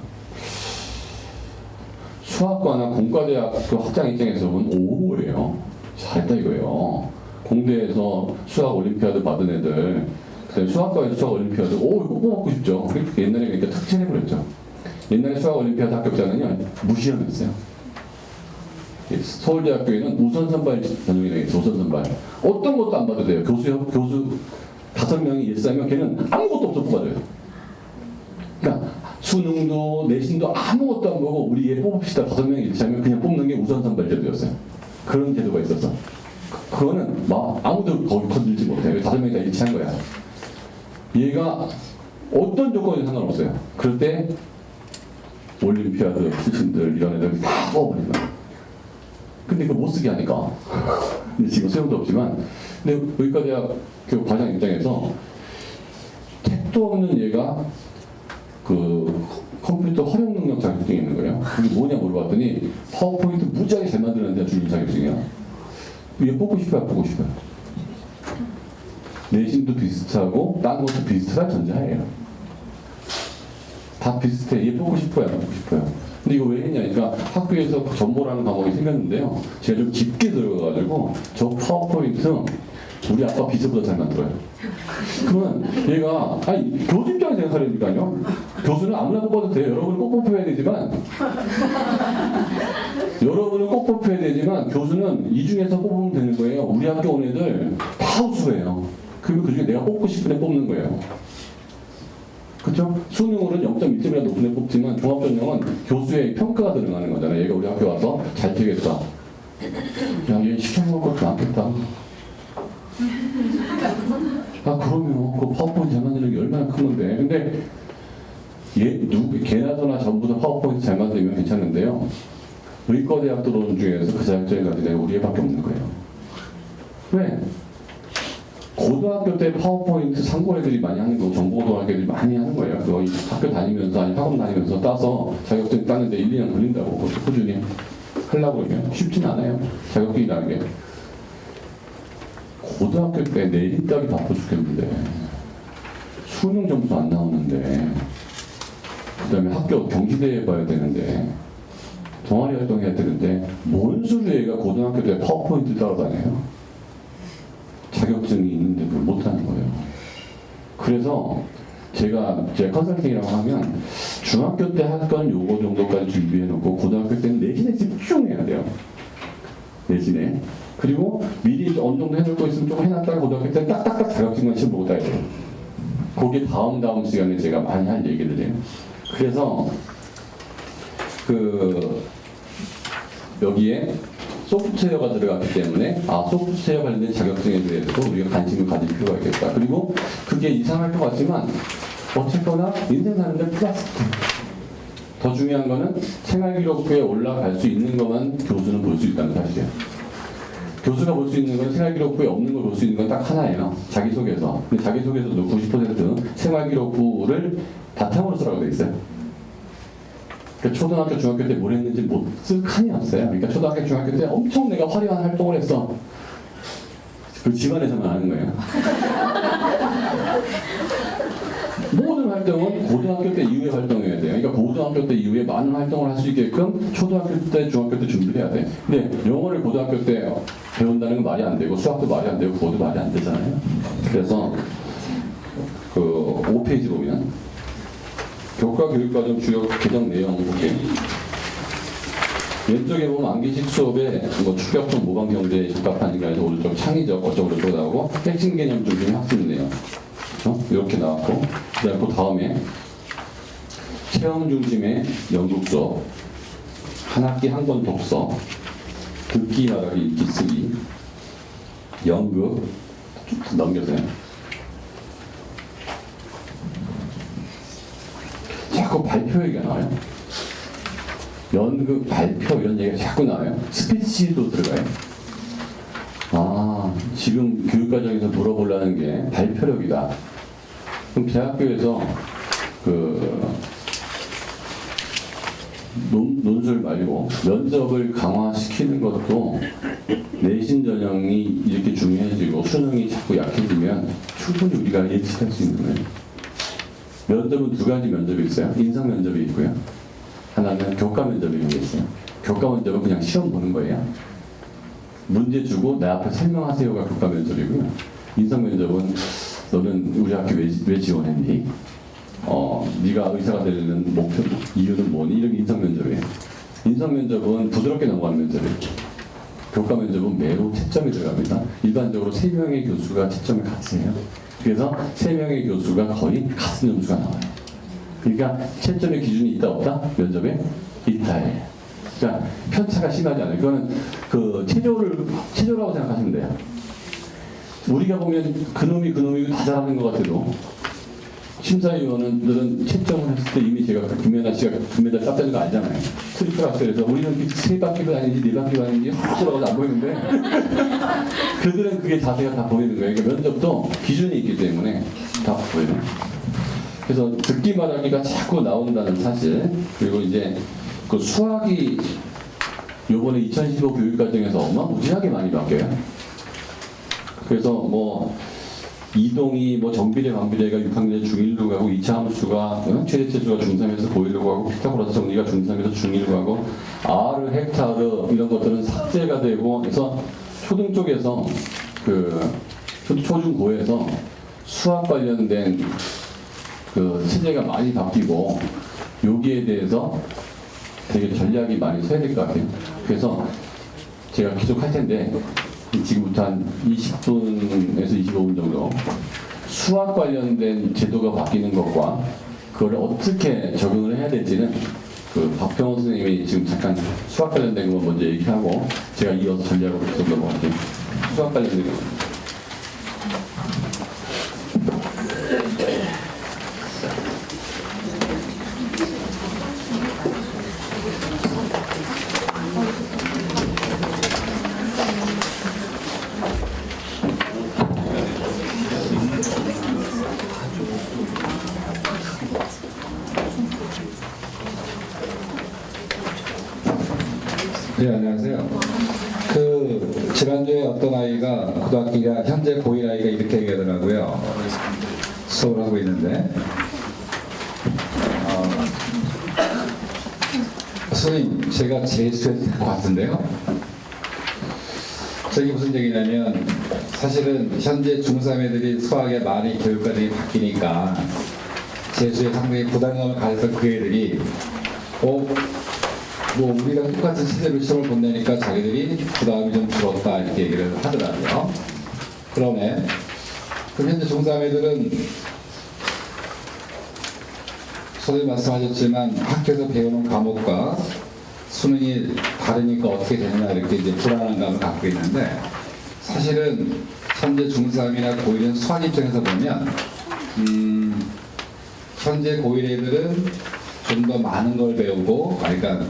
수학과나 공과대학교 학장 입장에서 보면 오호예요. 잘했다 이거예요. 공대에서 수학 올림피아드 받은 애들, 그다음에 수학과에서 수학 올림피아드, 이거 뽑아먹고 싶죠. 옛날에 그러니까 특채해버렸죠. 옛날에 수학 올림피아드 합격자는요 무시하였어요. 서울대학교에는 우선 선발 전형이 되겠어. 우선 선발. 어떤 것도 안 봐도 돼요. 교수 5명이 일사면 걔는 아무것도 없어 뽑아줘요. 그러니까 수능도 내신도 아무것도 안 보고 우리 얘 뽑읍시다 5명이 일치하면 그냥 뽑는 게 우선 선발 제도였어요. 그런 제도가 있었어. 그거는 막 아무도 거기 건들지 못해요. 5명이 다 일치한 거야. 얘가 어떤 조건이 상관없어요. 그럴 때 올림피아드 출신들 이런 애들 다 뽑아버린 거야. 근데 그거 못 쓰게 하니까. 근데 지금 소용도 없지만, 근데 의과대학교 과장 입장에서 택도 없는 얘가 그 컴퓨터 활용 능력 자격증이 있는 거예요. 그게 뭐냐 물어봤더니 파워포인트 무지하게 잘 만드는 데가 주는 자격증이야. 얘 뽑고 싶어요, 뽑고 싶어요. 내신도 비슷하고 딴 것도 비슷하다 전자예요. 다 비슷해. 얘 뽑고 싶어요, 안 뽑고 싶어요. 근데 이거 왜 했냐니까 학교에서 정보라는 과목이 생겼는데요. 제가 좀 깊게 들어가가지고 저 파워포인트 우리 아빠 비서보다 잘 만들어요. 그러면 얘가 교수 입장에서 생각하려니까요. 교수는 아무나 뽑아도 돼요. 여러분을 꼭 뽑혀야 되지만 여러분은 꼭 뽑혀야 되지만 교수는 이 중에서 뽑으면 되는 거예요. 우리 학교 온 애들 다 우수해요. 그리고 그 중에 내가 뽑고 싶은 애 뽑는 거예요. 그렇죠? 수능으로는 0.1점이나 높은 애 뽑지만 종합전형은 교수의 평가가 들어가는 거잖아요. 얘가 우리 학교 와서 잘 되겠다. 야, 얘 시켜먹을 것도 많겠다. 아, 그럼요. 그 파워포인트 잘 만드는 게 얼마나 큰 건데. 근데 걔나 저나 전부 다 파워포인트 잘 만들면 괜찮은데요. 의과대학 들어오는 중에서 그 자격증을 가진 애가 우리 애밖에 없는 거예요. 왜? 고등학교 때 파워포인트 상고 애들이 많이 하는 거, 정보고등학교 애들이 많이 하는 거예요. 그거 학교 다니면서, 아니 학원 다니면서 따서 자격증 따는데 1, 2년 걸린다고. 그것도 꾸준히 하려고 그러면 쉽진 않아요. 자격증이라는 게. 고등학교 때 내신 따기 바빠 죽겠는데, 수능 점수 안 나오는데, 그 다음에 학교 경시대회 봐야 되는데, 동아리 활동해야 되는데, 뭔 소리 애가 고등학교 때 파워포인트 따라다녀요? 자격증이 있는데도 못하는 거예요. 그래서 제가 컨설팅이라고 하면 중학교 때 할 건 요거 정도까지 준비해놓고 고등학교 때는 내신에 집중해야 돼요. 내신에. 그리고 미리 어느 정도 해놓을 거 있으면 좀 해놨다가 고등학교 때 딱딱딱 자격증만 시험 보고 따야 돼요. 그게 다음 시간에 제가 많이 할 얘기들이에요. 그래서 여기에 소프트웨어가 들어갔기 때문에 소프트웨어 관련된 자격증에 대해서도 우리가 관심을 가질 필요가 있겠다. 그리고 그게 이상할 것 같지만 어쨌거나 인생 사는데 플러스 더 중요한 거는 생활기록부에 올라갈 수 있는 것만 교수는 볼 수 있다는 사실이에요. 교수가 볼 수 있는 건 생활기록부에 없는 걸 볼 수 있는 건 딱 하나예요. 자기소개서. 근데 자기소개서도 90% 생활기록부를 바탕으로 쓰라고 돼 있어요. 그러니까 초등학교, 중학교 때 뭘 했는지 못 쓸 칸이 없어요. 그러니까 초등학교, 중학교 때 엄청 내가 화려한 활동을 했어. 그 집안에서만 하는 거예요. 모든 활동은 고등학교 때 이후에 활동해야 돼요. 그러니까 고등학교 때 이후에 많은 활동을 할 수 있게끔 초등학교 때, 중학교 때 준비를 해야 돼. 근데 영어를 고등학교 때 배운다는 건 말이 안 되고 수학도 말이 안 되고 그것도 말이 안 되잖아요. 그래서 5페이지 보면 교과 교육과정 주요 개정 내용 볼게요. 왼쪽에 보면 암기식 수업에 추격적 모방 경제에 적합하니까 해서 오른쪽 창의적 어쩌고 저쩌고 나오고 핵심 개념 중심의 학습 내용. 이렇게 나왔고, 그 다음에 체험 중심의 연극 수업, 한 학기 한 권 독서, 듣기 말하기 읽기 쓰기, 연극 쭉 넘겨서요. 자꾸 발표 얘기가 나와요. 연극 발표 이런 얘기가 자꾸 나와요. 스피치도 들어가요. 지금 교육과정에서 물어보려는 게 발표력이다. 그럼 대학교에서 논술 말고 면접을 강화시키는 것도 내신 전형이 이렇게 중요해지고 수능이 자꾸 약해지면 충분히 우리가 예측할 수 있는 거예요. 면접은 두 가지 면접이 있어요. 인성 면접이 있고요. 하나는 교과 면접이 있어요. 교과 면접은 그냥 시험 보는 거예요. 문제 주고 내 앞에 설명하세요가 교과 면접이고요. 인성 면접은 너는 우리 학교 왜 지원했니? 네가 의사가 되려는 목표 이유는 뭐니? 이런 인성 면접이에요. 인성 면접은 부드럽게 넘어가는 면접이에요. 교과 면접은 매우 채점이 들어갑니다. 일반적으로 3명의 교수가 채점을 같이 해요. 그래서 3명의 교수가 거의 같은 점수가 나와요. 그러니까 채점의 기준이 있다 없다? 면접에 있다예요. 그러니까 편차가 심하지 않아요. 그거는 체조라고 생각하시면 돼요. 우리가 보면 그놈이 다 잘하는 것 같아도 심사위원은 채점을 했을 때 이미 제가 김연아 씨가 금메달 땄다는 거 알잖아요. 트리플 학생에서 우리는 3바퀴가 아닌지 4바퀴가 아닌지 확실하고도 안 보이는데 그들은 그게 자세가 다 보이는 거예요. 그러니까 면접도 기준이 있기 때문에 다 보여요. 그래서 듣기 말하기가 자꾸 나온다는 사실, 그리고 이제 그 수학이 요번에 2015 교육과정에서 어마무지하게 많이 바뀌어요. 그래서 이동이 정비례 방비례가 6학년에 중1로 가고 2차 함수가 최대체수가 중3에서 고1로 가고 피타고라스 정리가 중3에서 중1로 가고 R, 헥타르 이런 것들은 삭제가 되고 그래서 초등 쪽에서 초중고에서 수학 관련된 체제가 많이 바뀌고 여기에 대해서 되게 전략이 많이 서야 될 것 같아요. 그래서 제가 계속 할 텐데 지금부터 한 20분에서 25분 정도 수학 관련된 제도가 바뀌는 것과 그걸 어떻게 적용을 해야 될지는 그 박병호 선생님이 지금 잠깐 수학 관련된 거 먼저 얘기하고 제가 이어서 전략으로 계속 넘어갈게요. 수학 관련된 거. 네, 안녕하세요. 지난주에 어떤 아이가, 고등학교가, 현재 고1 아이가 이렇게 얘기하더라고요. 수업을 하고 있는데, 선생님, 제가 재수해도 될 것 같은데요? 저게 무슨 얘기냐면, 사실은 현재 중3 애들이 수학에 많이 교육과정이 바뀌니까, 재수에 상당히 부담감을 가져서 그 애들이, 뭐 우리랑 똑같은 체제로 시험을 본다니까 자기들이 부담이 좀 줄었다 이렇게 얘기를 하더라고요. 그러네. 그럼 현재 중3 애들은 선생님 말씀하셨지만 학교에서 배우는 과목과 수능이 다르니까 어떻게 되느냐 이렇게 이제 불안한 감을 갖고 있는데 사실은 현재 중3이나 고1은 수학 입장에서 보면 현재 고1 애들은 좀 더 많은 걸 배우고 그러니까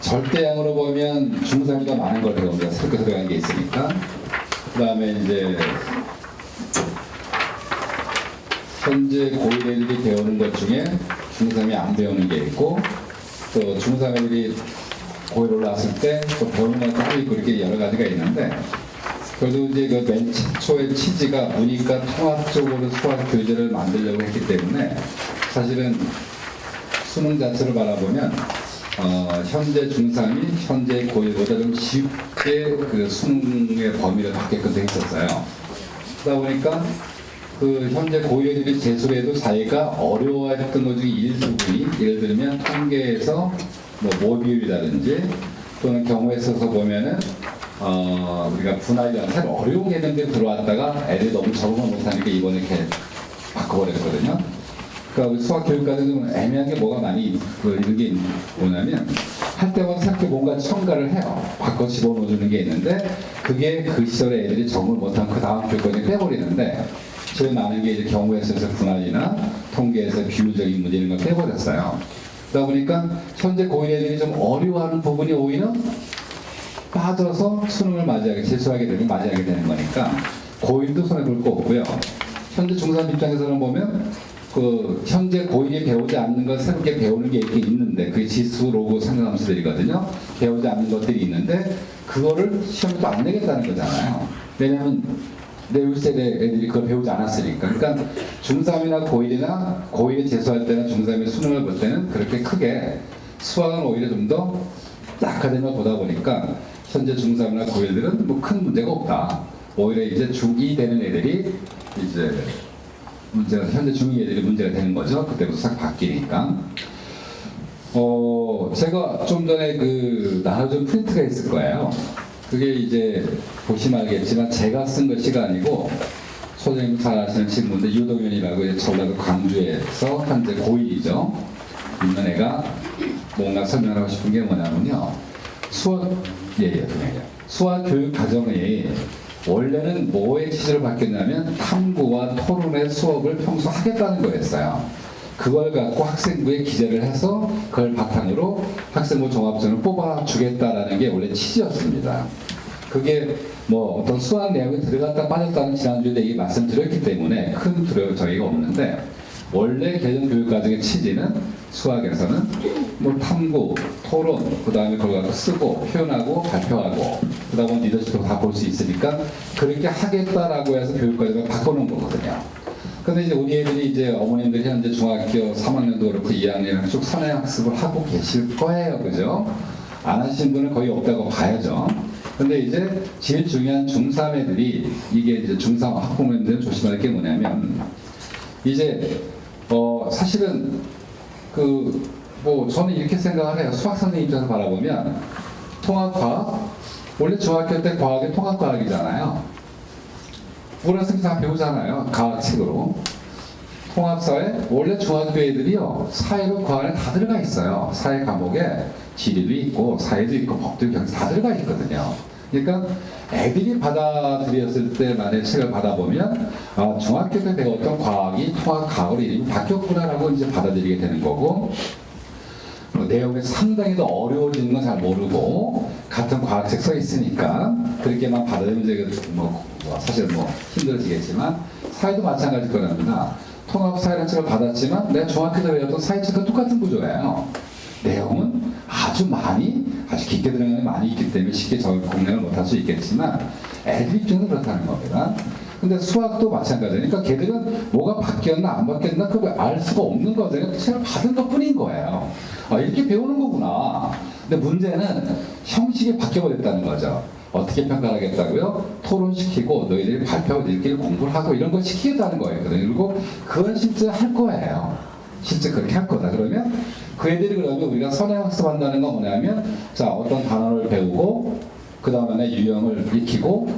절대량으로 보면 중3이 더 많은 걸 배웁니다. 새롭게 들어간 게 있으니까. 그 다음에 이제 현재 고1 애들이 배우는 것 중에 중3이 안 배우는 게 있고 또 중3 애들이 고1 올라왔을 때 또 배우는 것도 있고 이렇게 여러 가지가 있는데 그래도 이제 그 맨 최초의 취지가 문이과 통합적으로 수학 교재를 만들려고 했기 때문에 사실은 수능 자체를 바라보면 현재 중3이 현재 고1보다 좀 쉽게 그 수능의 범위를 받게끔 돼 있었어요. 그러다 보니까 그 현재 고1들이 재수를 해도 자기가 어려워했던 것 중에 일부분이 예를 들면 통계에서 뭐 모비율이라든지 또는 경우에 있어서 보면은 우리가 분할이라는 사실 어려운 개념들이 들어왔다가 애들이 너무 적응을 못하니까 이번에 이렇게 바꿔버렸거든요. 그러니까 수학 교육과정은 애매한 게 뭐가 많이 이런 게 뭐냐면 할 때마다 새롭게 뭔가 첨가를 해요. 바꿔 집어넣어주는 게 있는데 그게 그 시절에 애들이 적응을 못한 그 다음 교육과정에 빼버리는데 제일 많은 게 이제 경우에 있어서 분할이나 통계에서 비율적인 문제 이런 걸 빼버렸어요. 그러다 보니까 현재 고1 애들이 좀 어려워하는 부분이 오히려 빠져서 수능을 맞이하게 재수하게 되면 맞이하게 되는 거니까 고1도 손해볼 거 없고요. 현재 중3 입장에서는 보면 그 현재 고1이 배우지 않는 걸 새롭게 배우는 게 있긴 있는데 그게 지수, 로그, 상관함수들이거든요. 배우지 않는 것들이 있는데 그거를 시험에 또 안 내겠다는 거잖아요. 왜냐하면 내 윗세대 애들이 그걸 배우지 않았으니까. 그러니까 중3이나 고1이나 고1에 재수할 때나 중3의 수능을 볼 때는 그렇게 크게 수학은 오히려 좀 더 약화된 걸 보다 보니까 현재 중3이나 고1들은 뭐 큰 문제가 없다. 오히려 이제 중2 되는 애들이 이제 문제가 현재 중2 애들이 문제가 되는 거죠. 그때부터 싹 바뀌니까. 제가 좀 전에 나눠준 프린트가 있을 거예요. 그게 이제 보시면 알겠지만 제가 쓴 것이 아니고 선생님 잘 아시는 친구인데 유동현이라고 전라도 광주에서 현재 고1이죠. 있는 애가 뭔가 설명하고 싶은 게 뭐냐면요. 수학 교육 과정이 원래는 뭐의 취지로 바뀌었냐면 탐구와 토론의 수업을 평소 하겠다는 거였어요. 그걸 갖고 학생부에 기재를 해서 그걸 바탕으로 학생부 종합전을 뽑아주겠다라는 게 원래 취지였습니다. 그게 뭐 어떤 수학 내용이 들어갔다 빠졌다는 지난주에 얘기 말씀드렸기 때문에 큰 저희가 없는데 원래 개정 교육 과정의 취지는 수학에서는 뭐 탐구, 토론, 그 다음에 그걸 갖고 쓰고 표현하고 발표하고 그러다 보면 리더십도 다 볼 수 있으니까 그렇게 하겠다라고 해서 교육 과정을 바꿔놓은 거거든요. 근데 이제 우리 애들이 이제 어머님들이 현재 중학교 3학년도 그렇고 2학년을 쭉 선행학습을 하고 계실 거예요. 그죠? 안 하신 분은 거의 없다고 봐야죠. 근데 이제 제일 중요한 중3 애들이 이게 이제 중3 학부모님들은 조심할 게 뭐냐면 이제 사실은 뭐 저는 이렇게 생각을 해요. 수학 선생님 입장에서 바라보면 통합과학, 원래 중학교 때 과학이 통합과학이잖아요. 우리가 다 배우잖아요. 과학책으로. 통합사회, 원래 중학교 애들이요, 사회로 그 안에 다 들어가 있어요. 사회 과목에 지리도 있고, 사회도 있고, 법도 있고, 다 들어가 있거든요. 그러니까 애들이 받아들였을 때만의 책을 받아보면, 아, 중학교 때 배웠던 과학이 통합과학으로 이름이 바뀌었구나라고 이제 받아들이게 되는 거고, 내용이 상당히 더 어려워지는 건 잘 모르고, 같은 과학책 써 있으니까, 그렇게만 받아들이면 이제 사실 힘들어지겠지만, 사회도 마찬가지일 거랍니다. 통합사회라는 책을 받았지만 내가 중학교 때 배웠던 사회책과 똑같은 구조예요. 내용은 아주 깊게 들어가는 게 많이 있기 때문에 쉽게 공략을 못할 수 있겠지만 애들 입장에서 그렇다는 겁니다. 근데 수학도 마찬가지예요. 그러니까 걔들은 뭐가 바뀌었나 안 바뀌었나 그걸 알 수가 없는 거잖아요. 책을 받은 것 뿐인 거예요. 아, 이렇게 배우는 거구나. 근데 문제는 형식이 바뀌어버렸다는 거죠. 어떻게 평가하겠다고요? 토론시키고 너희들이 발표하고 너희들끼리 공부를 하고 이런 걸 시키겠다는 거예요. 그리고 그건 실제 할 거예요. 실제 그렇게 할 거다. 그러면 그 애들이 그러면 우리가 선행학습한다는 건 뭐냐면 자, 어떤 단어를 배우고 그 다음에 유형을 익히고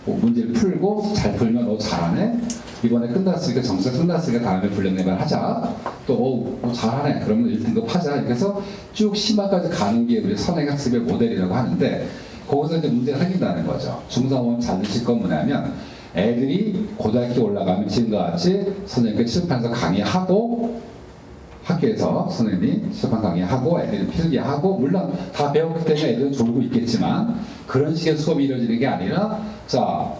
문제를 풀고 잘 풀면 너 잘하네. 이번에 끝났으니까 점수가 끝났으니까 다음에 불량내발 하자. 또 잘하네. 그러면 1등급 하자. 이렇게 해서 쭉 심화까지 가는 게 우리 선행학습의 모델이라고 하는데 거기서 이제 문제가 생긴다는 거죠. 중3 오면 잘 드실 건 뭐냐면 애들이 고등학교 올라가면 지금과 같이 선생님께 칠판에서 강의하고 학교에서 선생님이 칠판 강의하고 애들이 필기하고 물론 다 배웠기 때문에 애들은 졸고 있겠지만 그런 식의 수업이 이루어지는 게 아니라 자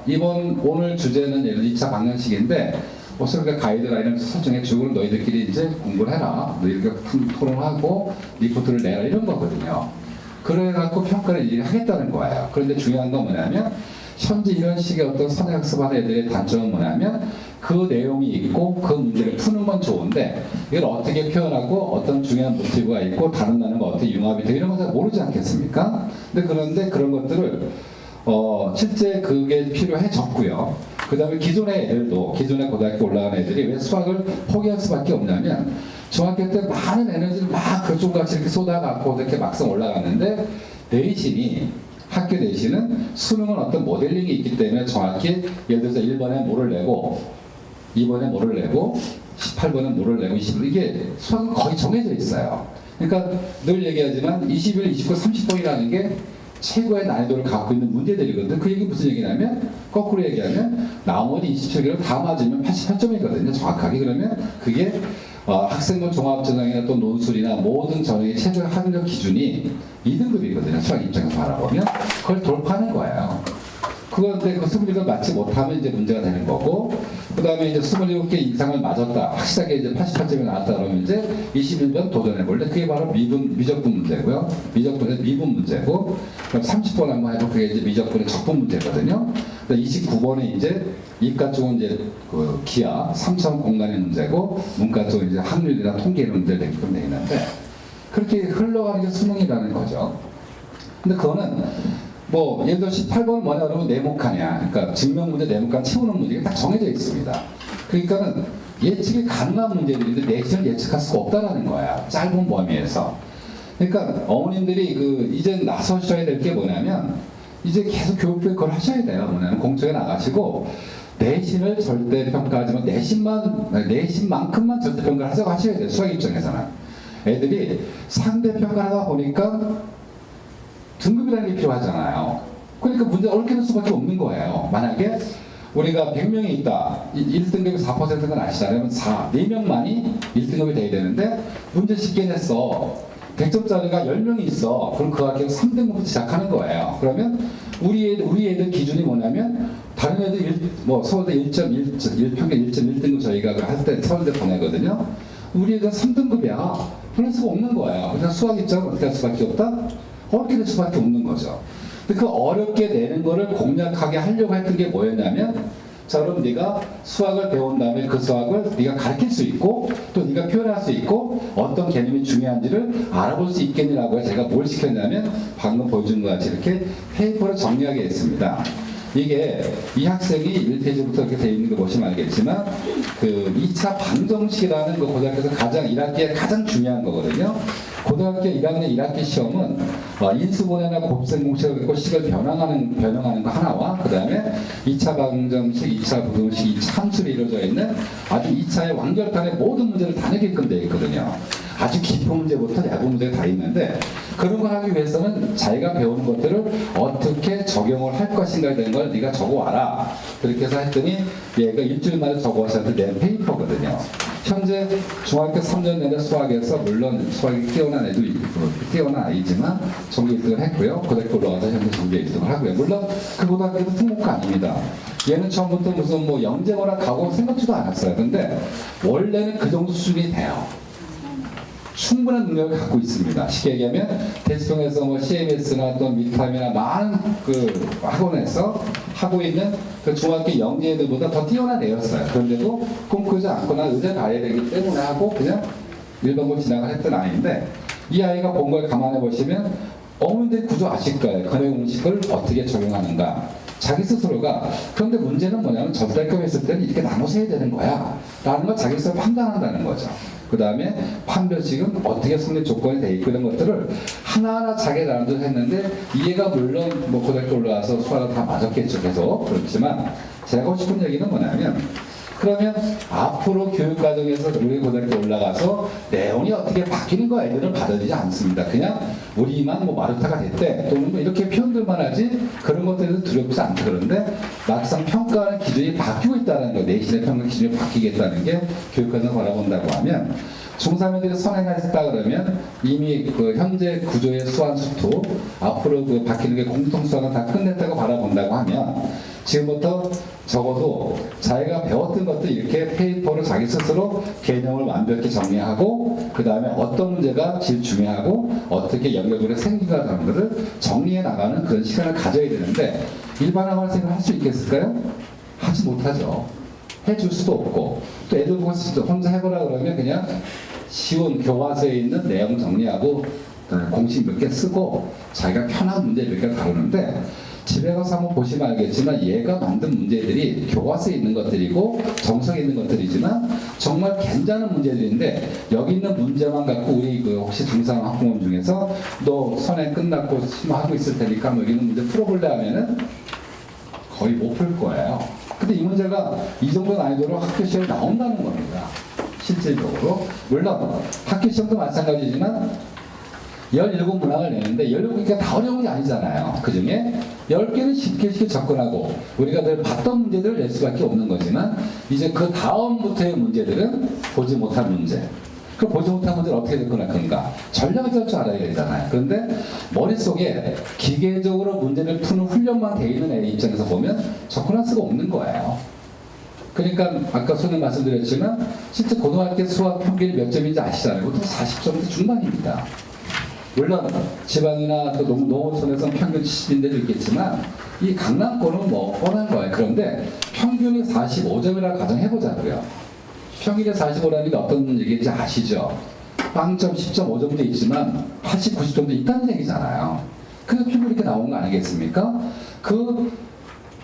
오늘 주제는 예를 2차 방정식인데 그러니까 가이드라인을 설정해 주고 너희들끼리 이제 공부를 해라. 너희들과 토론하고 리포트를 내라 이런 거거든요. 그래갖고 평가를 하겠다는 거예요. 그런데 중요한 건 뭐냐면 현재 이런 식의 어떤 선행학습하는 애들의 단점은 뭐냐면 그 내용이 있고 그 문제를 푸는 건 좋은데 이걸 어떻게 표현하고 어떤 중요한 모티브가 있고 다룬다는 거 어떻게 융합이 되고 이런 거 잘 모르지 않겠습니까? 그런데 그런 것들을 실제 그게 필요해졌고요. 그 다음에 기존의 애들도 기존의 고등학교 올라간 애들이 왜 수학을 포기할 수밖에 없냐면 중학교 때 많은 에너지를 막 그쪽같이 이렇게 쏟아갖고 이렇게 막상 올라갔는데 학교 내신은 수능은 어떤 모델링이 있기 때문에 정확히 예를 들어서 1번에 뭐를 내고 2번에 뭐를 내고 18번에 뭐를 내고 20번 이게 수학은 거의 정해져 있어요. 그러니까 늘 얘기하지만 21, 29, 30번이라는 게 최고의 난이도를 갖고 있는 문제들이거든요. 그 얘기 무슨 얘기냐면 거꾸로 얘기하면 나머지 27개를 다 맞으면 88점이거든요. 정확하게. 그러면 그게 학생부 종합전형이나 또 논술이나 모든 전형의 최저 학력 기준이 2등급이거든요. 수학 입장에서 바라보면 그걸 돌파하는 거예요. 그런데 그 20개를 맞지 못하면 이제 문제가 되는 거고 그 다음에 이제 27개 이상을 맞았다. 확실하게 이제 88점이 나왔다 그러면 이제 21번 도전해볼래? 그게 바로 미적분 문제고요. 미적분에서 미분 문제고 그럼 30번 한번 해도 그게 이제 미적분의 적분 문제거든요. 29번에 이제 이과 쪽은 이제 그 기하, 3차 공간의 문제고 문과 쪽은 이제 확률이나 통계 이런 문제를 내게끔 되어 있는데 그렇게 흘러가는 게 수능이라는 거죠. 근데 그거는 예를 들어 18번은 뭐냐 그러면 네모칸이야. 그러니까 증명 문제 네모칸 채우는 문제가 딱 정해져 있습니다. 그러니까는 예측이 가능한 문제들인데 내신을 예측할 수가 없다라는 거야. 짧은 범위에서. 그러니까 어머님들이 이제 나서셔야 될 게 뭐냐면 이제 계속 교육부에 그걸 하셔야 돼요. 뭐냐면 공청회 나가시고 내신을 절대 평가하지만 내신만큼만 절대 평가를 하자고 하셔야 돼요. 수학 입장에서는. 애들이 상대 평가를 하다 보니까 등급이라는 게 필요하잖아요. 그러니까 문제 어렵게 될 수밖에 없는 거예요. 만약에 우리가 100명이 있다. 1등급이 4%가 아시잖아요. 4명만이 1등급이 돼야 되는데 문제 쉽게 냈어. 100점짜리가 10명이 있어. 그럼 그 학교 3등급부터 시작하는 거예요. 그러면 우리 애들 기준이 뭐냐면 다른 애들 서울대 1.1평균 1.1등급 저희가 할 때 서울대 보내거든요. 우리 애들은 3등급이야. 그럴 수가 없는 거예요. 그래서 수학 입장은 어떻게 할 수밖에 없다? 어렵게 될 수밖에 없는 거죠. 근데 그 어렵게 내는 거를 공략하게 하려고 했던 게 뭐였냐면 자 그럼 네가 수학을 배운 다음에 그 수학을 네가 가르칠 수 있고 또 네가 표현할 수 있고 어떤 개념이 중요한지를 알아볼 수 있겠느라고 제가 뭘 시켰냐면 방금 보여준 것 같이 이렇게 페이퍼를 정리하게 했습니다. 이게 이 학생이 1페이지부터 이렇게 돼 있는 거 보시면 알겠지만 그 2차 방정식이라는 그 고등학교에서 가장 1학기에 가장 중요한 거거든요. 고등학교 1학년 1학기 시험은 인수분해나 곱셈 공식을 갖고 식을 변형하는 거 하나와 그 다음에 2차 방정식, 2차 부등식, 2차 함수로 이루어져 있는 아주 2차의 완결판의 모든 문제를 다 내게끔 되어 있거든요. 아주 깊은 문제부터 얇은 문제가 다 있는데 그런 걸 하기 위해서는 자기가 배우는 것들을 어떻게 적용을 할 것인가에 대한 걸 네가 적어와라. 그렇게 해서 했더니 얘가 일주일 만에 적어와서 낸 페이퍼거든요. 현재 중학교 3년 내내 수학에서 물론 수학이 뛰어난 애도 있고 뛰어난 아이지만 전교 1등을 했고요. 고등학교 올라가서 현재 전교 1등을 하고요. 물론 그 고등학교도 특목고 아닙니다. 얘는 처음부터 무슨 뭐 영재거나 가고 생각지도 않았어요. 근데 원래는 그 정도 수준이 돼요. 충분한 능력을 갖고 있습니다. 쉽게 얘기하면 대치동에서 뭐 CMS나 또 미타임이나 많은 그 학원에서 하고 있는 그 중학교 영재들보다 더 뛰어난 애였어요. 그런데도 꿈꾸지 않거나 의대 가야 되기 때문에 하고 그냥 일반고 진학을 했던 아이인데 이 아이가 본 걸 감안해 보시면 어머니들 구조 아실 거예요. 근해 공식을 어떻게 적용하는가. 자기 스스로가 그런데 문제는 뭐냐면 전달급 했을 때는 이렇게 나눠서 해야 되는 거야 라는 걸 자기 스스로 판단한다는 거죠. 그 다음에 판별식은 어떻게 성립 조건이 돼 있고 이런 것들을 하나하나 자기 나름대로 했는데 이해가 물론 뭐 고등학교 올라와서 수학을 다 맞았겠죠. 계속 그렇지만 제가 하고 싶은 얘기는 뭐냐면 그러면 앞으로 교육과정에서 우리 고등학교 올라가서 내용이 어떻게 바뀌는 거 애들은 받아들이지 않습니다. 그냥 우리만 뭐 마루타가 됐대 또는 뭐 이렇게 표현들만 하지 그런 것들에서 두렵지 않다. 그런데 막상 평가하는 기준이 바뀌고 있다는 거, 내신의 평가 기준이 바뀌겠다는 게 교육과정을 바라본다고 하면 중3애들이 선행했다 그러면 이미 그 현재 구조의 수완수도 앞으로 그 바뀌는 게 공통수완은 다 끝냈다고 바라본다고 하면 지금부터 적어도 자기가 배웠던 것도 이렇게 페이퍼로 자기 스스로 개념을 완벽히 정리하고 그 다음에 어떤 문제가 제일 중요하고 어떻게 연결고리가 생긴가 하는 것을 정리해 나가는 그런 시간을 가져야 되는데 일반 학원생을 할 수 있겠을까요? 하지 못하죠. 해줄 수도 없고 또 애들 보고 혼자 해보라 그러면 그냥 쉬운 교과서에 있는 내용 정리하고 공식 몇 개 쓰고 자기가 편한 문제 몇 개 다루는데 집에 가서 한번 보시면 알겠지만 얘가 만든 문제들이 교과서에 있는 것들이고 정석에 있는 것들이지만 정말 괜찮은 문제들인데 여기 있는 문제만 갖고 우리 그 혹시 중3 학부모 중에서 너 선행 끝났고 심화하고 있을 테니까 뭐 여기 있는 문제 풀어볼래 하면은 거의 못 풀 거예요. 근데 이 문제가 이 정도 난이도로 학교 시험에 나온다는 겁니다. 실질적으로. 물론 학교 시험도 마찬가지지만 17문항을 내는데 17개가 다 어려운 게 아니잖아요. 그 중에 10개는 쉽게 접근하고 우리가 늘 봤던 문제들을 낼 수밖에 없는 거지만 이제 그 다음부터의 문제들은 보지 못한 문제. 그 보지 못한 문제를 어떻게 접근할 건가? 전략을 짤 줄 알아야 되잖아요. 그런데 머릿속에 기계적으로 문제를 푸는 훈련만 돼 있는 애 입장에서 보면 접근할 수가 없는 거예요. 그러니까 아까 손에 말씀드렸지만 실제 고등학교 수학 평균이 몇 점인지 아시잖아요. 보통 40점 중반입니다. 물론 지방이나 또 농어촌에서는 평균 70인데도 있겠지만 이 강남권은 뭐 뻔한 거예요. 그런데 평균이 45점이라고 가정해보자고요. 평균이 45라는 게 어떤 얘기인지 아시죠? 빵점 10점 5점도 있지만 80, 90점도 있다는 얘기잖아요. 그래서 평균이 이렇게 나온 거 아니겠습니까? 그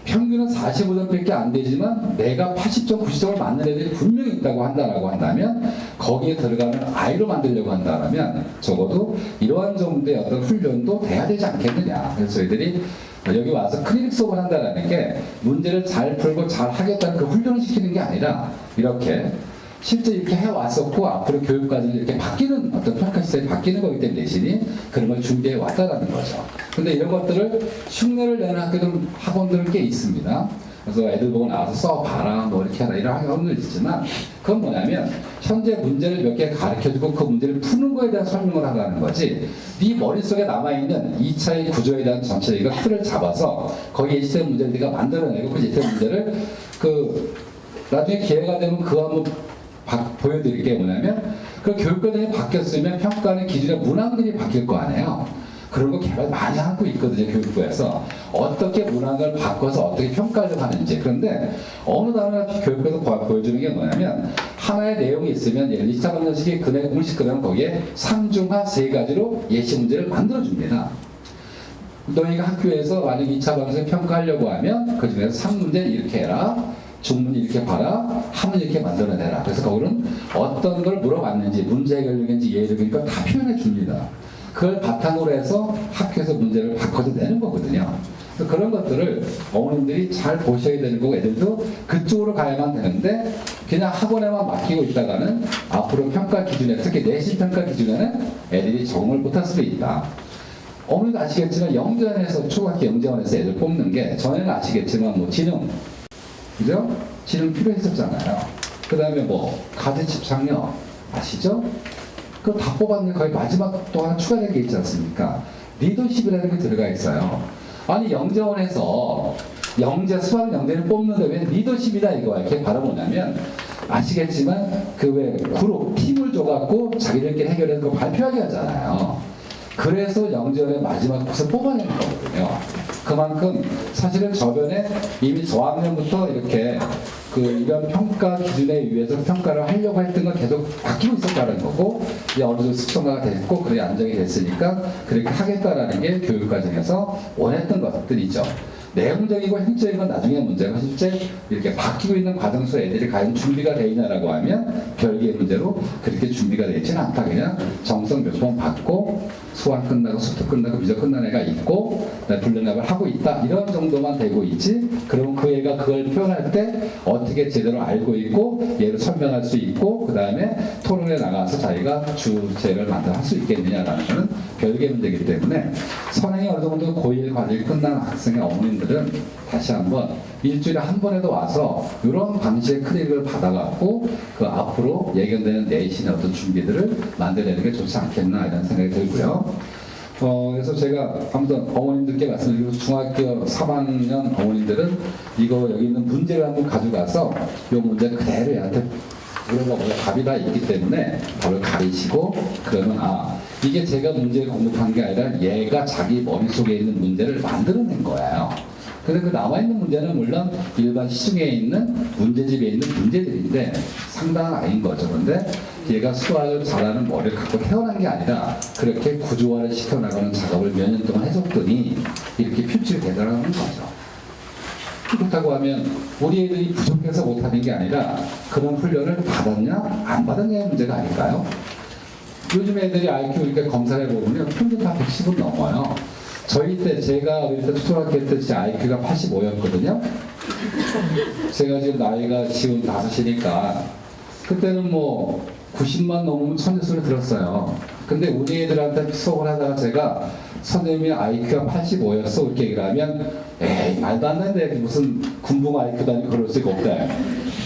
평균은 45점밖에 안 되지만 내가 80점, 90점을 맞는 애들이 분명히 있다고 한다면 거기에 들어가면 아이로 만들려고 한다면 적어도 이러한 정도의 어떤 훈련도 돼야 되지 않겠느냐. 그래서 저희들이 여기 와서 클리닉 수업을 한다는 게 문제를 잘 풀고 잘 하겠다는 그 훈련을 시키는 게 아니라 이렇게 실제 이렇게 해왔었고 앞으로 교육과정이 이렇게 바뀌는 어떤 평가 시스템이 바뀌는 거기 때문에 내신이 그런 걸 준비해 왔다라는 거죠. 근데 이런 것들을 흉내를 내는 학원들은 꽤 있습니다. 그래서 애들 보고 나와서 써봐라 뭐 이렇게 하라 이런 학원들 있지만 그건 뭐냐면 현재 문제를 몇 개 가르쳐주고 그 문제를 푸는 거에 대한 설명을 하라는 거지 네 머릿속에 남아있는 2차의 구조에 대한 전체적인 틀을 잡아서 거기에 있는 문제를 네가 만들어내고 그 있는 문제를 그 나중에 기회가 되면 그거 한번 보여드릴 게 뭐냐면 그 교육과정이 바뀌었으면 평가하는 기준의 문항들이 바뀔 거 아니에요. 그런 거 개발 많이 하고 있거든요. 교육부에서 어떻게 문항을 바꿔서 어떻게 평가를 하는지. 그런데 어느 단어나 교육부에서 보여주는 게 뭐냐면 하나의 내용이 있으면 예를 들어 2차 방정식의 근해 공식 그러면 거기에 상중하 세 가지로 예시 문제를 만들어줍니다. 너희가 학교에서 만약 2차 방송 평가하려고 하면 그 중에서 3문제 이렇게 해라, 중문 이렇게 봐라, 함은 이렇게 만들어내라. 그래서 거기는 어떤 걸 물어봤는지, 문제 해결력인지 예력인가 다 표현해 줍니다. 그걸 바탕으로 해서 학교에서 문제를 바꿔서 내는 거거든요. 그래서 그런 것들을 어머님들이 잘 보셔야 되는 거고, 애들도 그쪽으로 가야만 되는데 그냥 학원에만 맡기고 있다가는 앞으로 평가 기준에, 특히 내신 평가 기준에는 애들이 적응을 못할 수도 있다. 어머니도 아시겠지만 영재원에서, 초등학교 영재원에서 애들 뽑는 게 전에는 아시겠지만 뭐 지능, 그죠? 지능 필요했었잖아요. 그 다음에 뭐 가드 집착력 아시죠? 그거 다 뽑았는데 거의 마지막 또 하나 추가된 게 있지 않습니까? 리더십이라는 게 들어가 있어요. 아니 영재원에서 영재, 수학 영재를 뽑는데 왜 리더십이다 이거야. 그게 바로 뭐냐면 아시겠지만 그 왜 그룹, 팀을 줘갖고 자기들끼리 해결해서 그거 발표하게 하잖아요. 그래서 영재원의 마지막 곳을 뽑아내는 거거든요. 그만큼 사실은 저변에 이미 저학년부터 이렇게 그 이런 평가 기준에 의해서 평가를 하려고 했던 건 계속 바뀌고 있었다는 거고, 이제 어느 정도 습성화가 됐고 그게 안정이 됐으니까 그렇게 하겠다라는 게 교육과정에서 원했던 것들이죠. 내용적이고 형식적인 건 나중에 문제고, 실제 이렇게 바뀌고 있는 과정 속에 애들이 과연 준비가 되어 있냐라고 하면 별개의 문제로 그렇게 준비가 되어 있지는 않다. 그냥 정성 몇 번 받고 수학 끝나고 수특 끝나고 미적 끝난 애가 있고 불능합을 하고 있다, 이런 정도만 되고 있지, 그러면 그 애가 그걸 표현할 때 어떻게 제대로 알고 있고 얘를 설명할 수 있고 그 다음에 토론에 나가서 자기가 주제를 만들어 할 수 있겠느냐라는 것은 별개의 문제이기 때문에 선행이 어느 정도 고1 과정이 끝난 학생의 어머님들은 다시 한번 일주일에 한 번에도 와서 이런 방식의 크리닉을 받아갖고 그 앞으로 예견되는 내신의 어떤 준비들을 만들어내는 게 좋지 않겠나 이런 생각이 들고요. 그래서 제가 아무튼 어머님들께 말씀드리고, 중학교 3학년 어머님들은 이거 여기 있는 문제를 한번 가져가서 이 문제 그대로 얘한테 물어보고 답이 다 있기 때문에 답을 가리시고, 그러면 이게 제가 문제를 공부한 게 아니라 얘가 자기 머릿속에 있는 문제를 만들어낸 거예요. 근데 그 남아있는 문제는 물론 일반 시중에 있는 문제집에 있는 문제들인데 상당한 아이인 거죠. 그런데 얘가 수학을 잘하는 머리를 갖고 태어난 게 아니라 그렇게 구조화를 시켜나가는 작업을 몇 년 동안 해줬더니 이렇게 표출이 되더라는 거죠. 그렇다고 하면 우리 애들이 부족해서 못하는 게 아니라 그런 훈련을 받았냐 안 받았냐의 문제가 아닐까요? 요즘 애들이 IQ 이렇게 검사를 해보면 평균 다 110은 넘어요. 저희 때, 제가 어릴 때 초등학교 때 진짜 IQ가 85였거든요. 제가 지금 나이가 지금 5이니까 그때는 뭐 90만 넘으면 천재소리 들었어요. 근데 우리 애들한테 수업을 하다가 제가 선생님이 IQ가 85였어 이렇게 얘기를 하면 에이 말도 안 되는데 무슨 군부가 IQ도 아니고 그럴 수가 없다.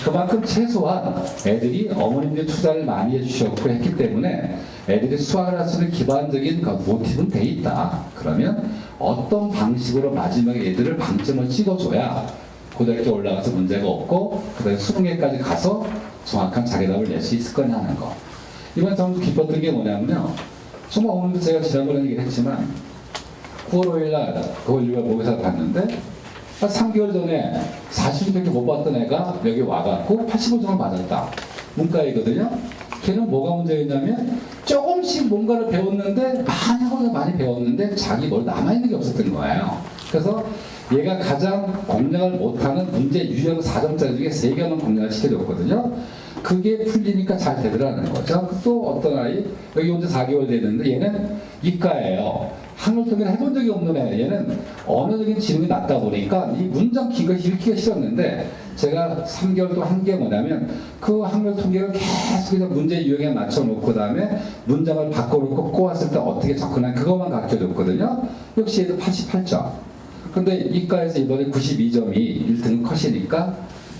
그만큼 최소한 애들이 어머님들이 투자를 많이 해주셨고 했기 때문에 애들이 수학을 할 수 있는 기반적인 모티브는 돼 있다. 그러면 어떤 방식으로 마지막에 애들을 방점을 찍어줘야 고등학교 올라가서 문제가 없고 그 다음에 수능에까지 가서 정확한 자기답을 낼 수 있을 거냐 하는 거. 이번 좀 기뻤던 게 뭐냐면요, 정말 오늘도 제가 지난번에 얘기를 했지만 9월 5일 날 그걸 우리가 모의사 봤는데 한 3개월 전에 40분밖에 못 봤던 애가 여기 와갖고 85점을 맞았다. 문과이거든요. 걔는 뭐가 문제였냐면 조금씩 뭔가를 배웠는데 많이 배웠는데 자기 뭘 남아있는 게 없었던 거예요. 그래서 얘가 가장 공략을 못하는 문제 유형 4점짜리 중에 3개만 공략을 시켜줬거든요. 그게 풀리니까 잘 되더라는 거죠. 또 어떤 아이, 여기 온 지 4개월 됐는데 얘는 이과예요. 한글통계를 해본 적이 없는 애. 얘는 언어적인 지능이 낮다 보니까 이 문장 기가 읽기가 싫었는데 제가 3개월 동안 한 게 뭐냐면 그 한글통계를 계속해서 문제 유형에 맞춰놓고 그 다음에 문장을 바꿔놓고 꼬았을 때 어떻게 접근한 그것만 가르쳐줬거든요. 역시 얘도 88점. 근데 이과에서 이번에 92점이 1등 컷이니까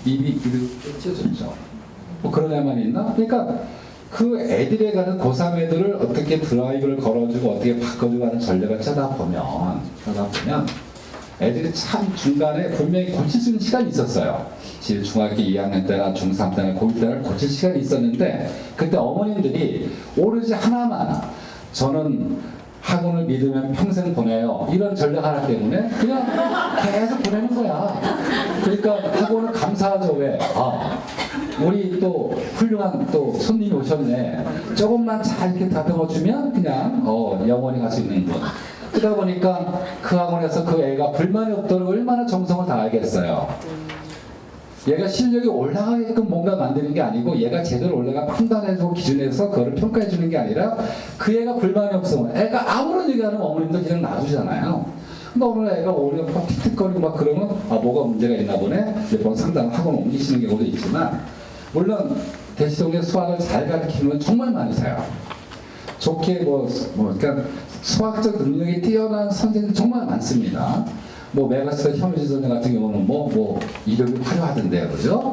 입이 찢어졌죠. 뭐 그런 애만 있나? 그러니까 그 애들에 가는 고3 애들을 어떻게 드라이브를 걸어주고 어떻게 바꿔주고 하는 전략을 짜다 보면 애들이 참 중간에 분명히 고칠 수 있는 시간이 있었어요. 지금 중학교 2학년 때나 중3 때나 고1 때나 고칠 시간이 있었는데 그때 어머님들이 오로지 하나만, 저는 학원을 믿으면 평생 보내요, 이런 전략 하나 때문에 그냥 계속 보내는 거야. 그러니까 학원을 감사하죠. 왜? 우리 또 훌륭한 또 손님이 오셨네. 조금만 잘 이렇게 다듬어 주면 그냥 영원히 갈 수 있는 분. 그러다 보니까 그 학원에서 그 애가 불만이 없도록 얼마나 정성을 다하겠어요. 얘가 실력이 올라가게끔 뭔가 만드는 게 아니고 얘가 제대로 올라가 판단해주고 기준에서 그거를 평가해주는 게 아니라 그 애가 불만이 없으면 애가 아무런 얘기 안 하면 어머님도 그냥 놔두잖아요. 근데 어느 애가 오히려 막 틱틱거리고 막 그러면 아 뭐가 문제가 있나 보네 몇 번 상담 학원 옮기시는 경우도 있지만 물론 대치동에 수학을 잘 가르치는 건 정말 많으세요. 좋게 그러니까 수학적 능력이 뛰어난 선생님 정말 많습니다. 뭐 메가스터 현우진 선생 같은 경우는 뭐 이력이 화려하던데요, 그죠?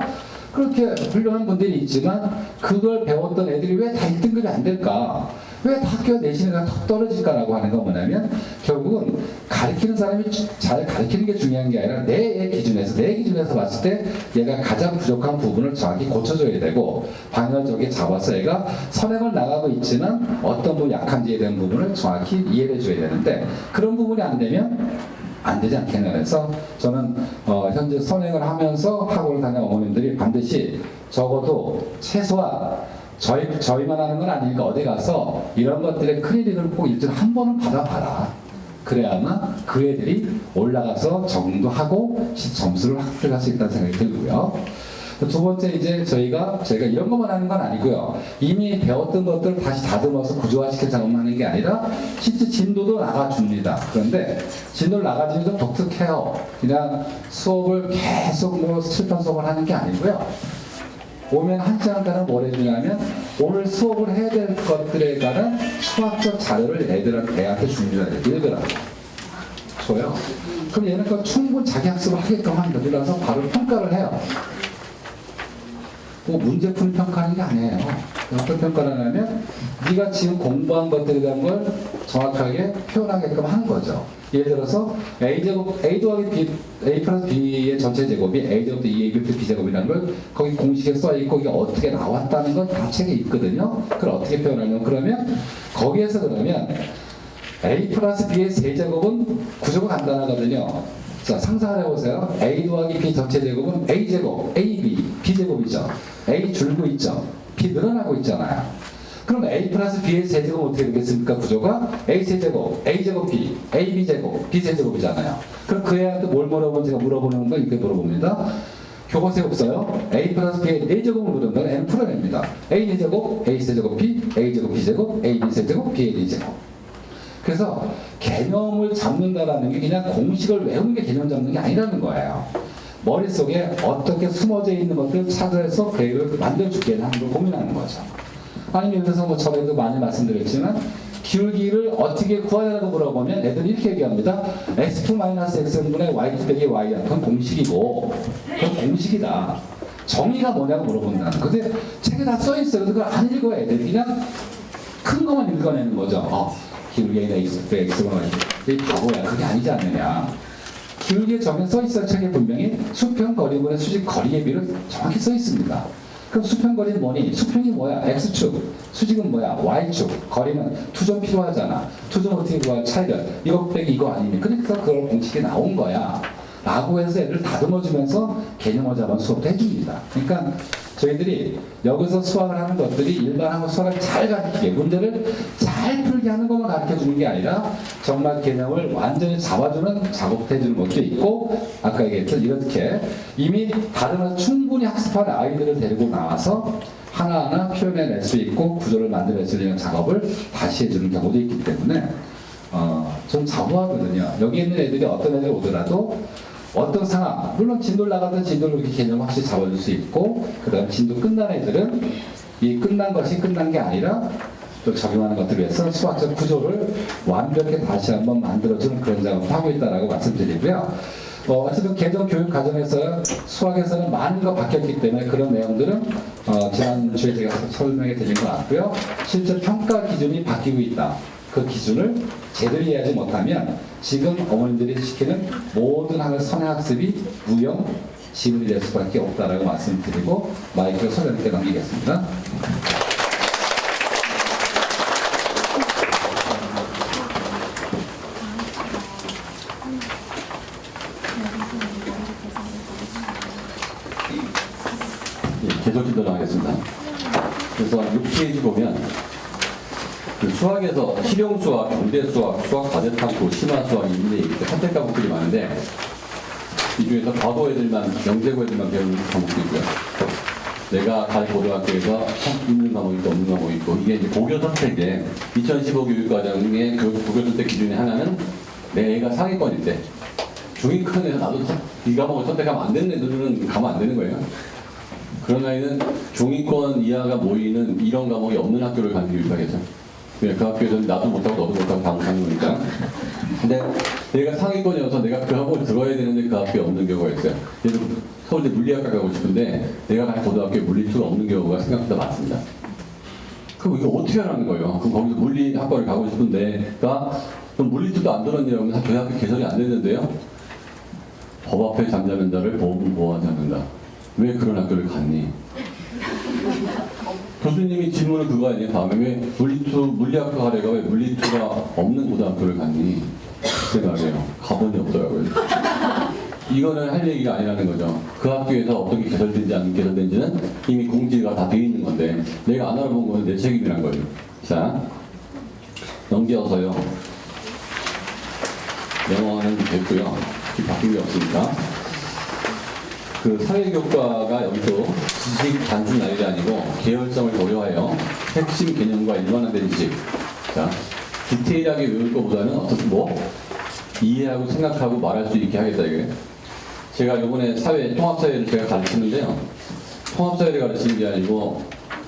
그렇게 훌륭한 분들이 있지만 그걸 배웠던 애들이 왜 다 1등급이 안 될까? 왜 다 학교 내신이 더 떨어질까라고 하는 건 뭐냐면 결국은 가르치는 사람이 잘 가르치는 게 중요한 게 아니라 내 기준에서 봤을 때 얘가 가장 부족한 부분을 정확히 고쳐줘야 되고 방향을 저기 잡아서 얘가 선행을 나가고 있지만 어떤 부분 약한지에 대한 부분을 정확히 이해해 줘야 되는데 그런 부분이 안 되면 안 되지 않겠냐 해서 저는 현재 선행을 하면서 학원을 다니는 어머님들이 반드시 적어도 최소한 저희만 하는 건 아니니까 어디 가서 이런 것들의 클리닉을 꼭 일주일에 한 번은 받아봐라. 그래야만 그 애들이 올라가서 적응도 하고 점수를 획득할 수 있다는 생각이 들고요. 두 번째 이제 저희가 이런 것만 하는 건 아니고요. 이미 배웠던 것들을 다시 다듬어서 구조화시킬 작업만 하는 게 아니라 실제 진도도 나가줍니다. 그런데 진도를 나가주면 좀 독특해요. 그냥 수업을 계속 칠판 수업을 하는 게 아니고요. 오면 한 시간간은 뭘 해주냐면 오늘 수업을 해야 될 것들에 관한 수학적 자료를 애한테 줍니다. 읽으라고 줘요. 그럼 얘는 그 충분히 자기 학습을 하게끔 합니다. 그래서 바로 평가를 해요. 문제풀이 평가하는 게 아니에요. 어떤 평가를 하냐면 네가 지금 공부한 것들에 대한 걸 정확하게 표현하게끔 하는 거죠. 예를 들어서 A제곱, A 더하기 B, A 플러스 B의 전체 제곱이 A제곱 2AB 플러스 B제곱이라는 걸 거기 공식에 써있고 이게 어떻게 나왔다는 건 다 책에 있거든요. 그걸 어떻게 표현하냐면 그러면 거기에서 그러면 A 플러스 B의 세제곱은 구조가 간단하거든요. 자, 상상을 해보세요. A 더하기 B 전체 제곱은 A제곱, AB, B제곱이죠. A 줄고 있죠. B 늘어나고 있잖아요. 그럼 A 플러스 B의 세제곱은 어떻게 되겠습니까? 구조가 A 세제곱, A제곱 B, AB제곱, B세제곱이잖아요. 그럼 그 애한테 뭘 물어보면 제가 물어보는 건 이렇게 물어봅니다. 교과서에 없어요. A 플러스 B의 4제곱을 물으면 N 풀어냅니다. A 4제곱, A 세제곱 B, A제곱 B제곱, AB 세제곱, BAD제곱. 그래서 개념을 잡는다라는 게 그냥 공식을 외우는 게 개념 잡는 게 아니라는 거예요. 머릿속에 어떻게 숨어져 있는 것들을 찾아서 계획을 만들어주게 하는 걸 고민하는 거죠. 아니면 예를 들어서 저에도 많이 말씀드렸지만 기울기를 어떻게 구하냐고 물어보면 애들이 이렇게 얘기합니다. x2-x분의 y2 빼기 y야. 그건 공식이고 그건 공식이다. 정의가 뭐냐고 물어본다는. 근데 책에 다 써있어요. 그걸 안 읽어요. 애들이 그냥 큰 것만 읽어내는 거죠. 기울기가 x분의 y. 이 바보야. 그게 아니지 않느냐. 기울기에 정해 써있어요. 책에 분명히 수평 거리분의 수직 거리의 비를 정확히 써있습니다. 그럼 수평 거리는 뭐니? 수평이 뭐야? x축. 수직은 뭐야? y축. 거리는 투점 필요하잖아. 투점 어떻게 구할 차이를. 이거 빼기 이거 아니니? 그러니까 그런 공식이 나온 거야. 라고 해서 애를 다듬어주면서 개념을 잡아 수업도 해줍니다. 그러니까 저희들이 여기서 수학을 하는 것들이 일반하고 수학을 잘 가르치게 문제를 잘 풀게 하는 것만 가르쳐주는 게 아니라 정말 개념을 완전히 잡아주는 작업도 해주는 것도 있고 아까 얘기했던 이렇게 이미 다른 충분히 학습한 아이들을 데리고 나와서 하나하나 표현해낼 수 있고 구조를 만들어낼 수 있는 작업을 다시 해주는 경우도 있기 때문에 좀 자부하거든요. 여기 있는 애들이 어떤 애들이 오더라도 어떤 상황, 물론 진도를 나가던 진도를 이렇게 개념을 확실히 잡아줄 수 있고 그 다음 진도 끝난 애들은 이 끝난 것이 끝난 게 아니라 또 적용하는 것들을 위해서 수학적 구조를 완벽히 다시 한번 만들어주는 그런 작업을 하고 있다고 말씀드리고요. 어쨌든 개정 교육 과정에서 수학에서는 많은 거 바뀌었기 때문에 그런 내용들은 지난주에 제가 설명해 드린 것 같고요. 실제 평가 기준이 바뀌고 있다. 그 기준을 제대로 이해하지 못하면 지금 어머님들이 시키는 모든 학을 선행학습이 무용 지문이 될 수밖에 없다라고 말씀드리고 마이크를 선생님께 넘기겠습니다. 계속 기도를 하겠습니다. 그래서 6페이지 보면 그 수학에서 실용 수학, 경제 수학, 수학 과제 탐구, 심화 수학, 인내 선택 과목들이 많은데 이 중에서 과도 애들만, 영재고 애들만 배우는 과목도 있고요. 내가 갈 고등학교에서 있는 과목이 있고 없는 과목이 있고 이게 이제 고교 선택에 2015 교육과정의 고교 선택 기준의 하나는 내 애가 상위권일 때 중위권에서 나도 이 과목을 선택하면 안 되는 애들은 가면 안 되는 거예요. 그런 아이는 중위권 이하가 모이는 이런 과목이 없는 학교를 가는 게 유리하겠죠. 그 학교에서는 나도 못하고 너도 못하고 다 못하는 거니까. 근데 내가 상위권이어서 내가 그 학원을 들어야 되는데 그 학교에 없는 경우가 있어요. 예를 들어 서울대 물리학과 가고 싶은데 내가 갈 고등학교에 물리투가 없는 경우가 생각보다 많습니다. 그럼 이거 어떻게 하라는 거예요? 그럼 거기서 물리학과를 가고 싶은데 그럼 물리투도 안 들었냐면 저희 학교 개설이 안 됐는데요. 법 앞에 잠자는 자를 법은 보호하지 않는다. 왜 그런 학교를 갔니? 교수님이 질문을 그거 아니에요? 다음에 왜 물리학과 가래가 왜 물리투가 없는 고등학교를 갔니? 그 말이에요. 가본이 없더라고요. 이거는 할 얘기가 아니라는 거죠. 그 학교에서 어떻게 개설된지 안 개설된지는 이미 공지가 다 되어 있는 건데 내가 안 알아본 건 내 책임이란 거예요. 자, 넘겨서요. 영어는 됐고요. 바뀐 게 없으니까. 그 사회교과가 여기도 지식 단순 나열이 아니고 계열성을 고려하여 핵심 개념과 일반화된 지식. 자, 디테일하게 외울 것보다는 어떻게 이해하고 생각하고 말할 수 있게 하겠다 이게. 제가 이번에 통합사회를 제가 가르치는데요. 통합사회를 가르치는 게 아니고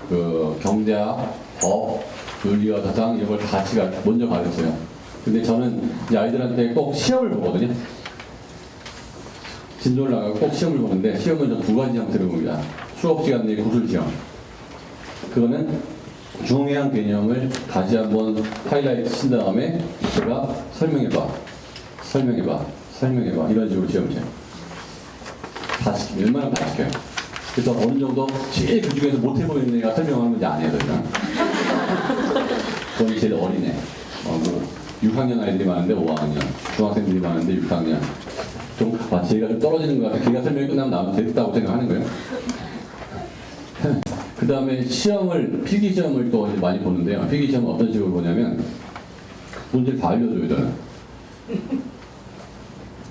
그 경제학, 법, 윤리와 사상 이런 걸 다 같이 먼저 가르쳐요. 근데 저는 이제 아이들한테 꼭 시험을 보거든요. 진도를 나가고 꼭 시험을 보는데 시험은 저 두 가지 형태로 봅니다. 수업 시간 내 구술 시험. 그거는 중요한 개념을 다시 한번 하이라이트 친 다음에 제가 설명해봐 이런 식으로 시험을 쳐요. 다 시키면 웬만하면 다 시켜요. 그래서 어느 정도 제일 그 중에서 못해 보이는 애가 설명하면 이제 안 해요. 거의 제일 어린애. 6학년 아이들이 많은데 5학년, 중학생들이 많은데 6학년. 제가 좀 떨어지는 것 같아요. 걔가 설명이 끝나면 나도 됐다고 생각하는 거예요. 그 다음에 필기시험을 또 많이 보는데요. 필기시험은 어떤 식으로 보냐면 문제를 다 알려줘요, 저는.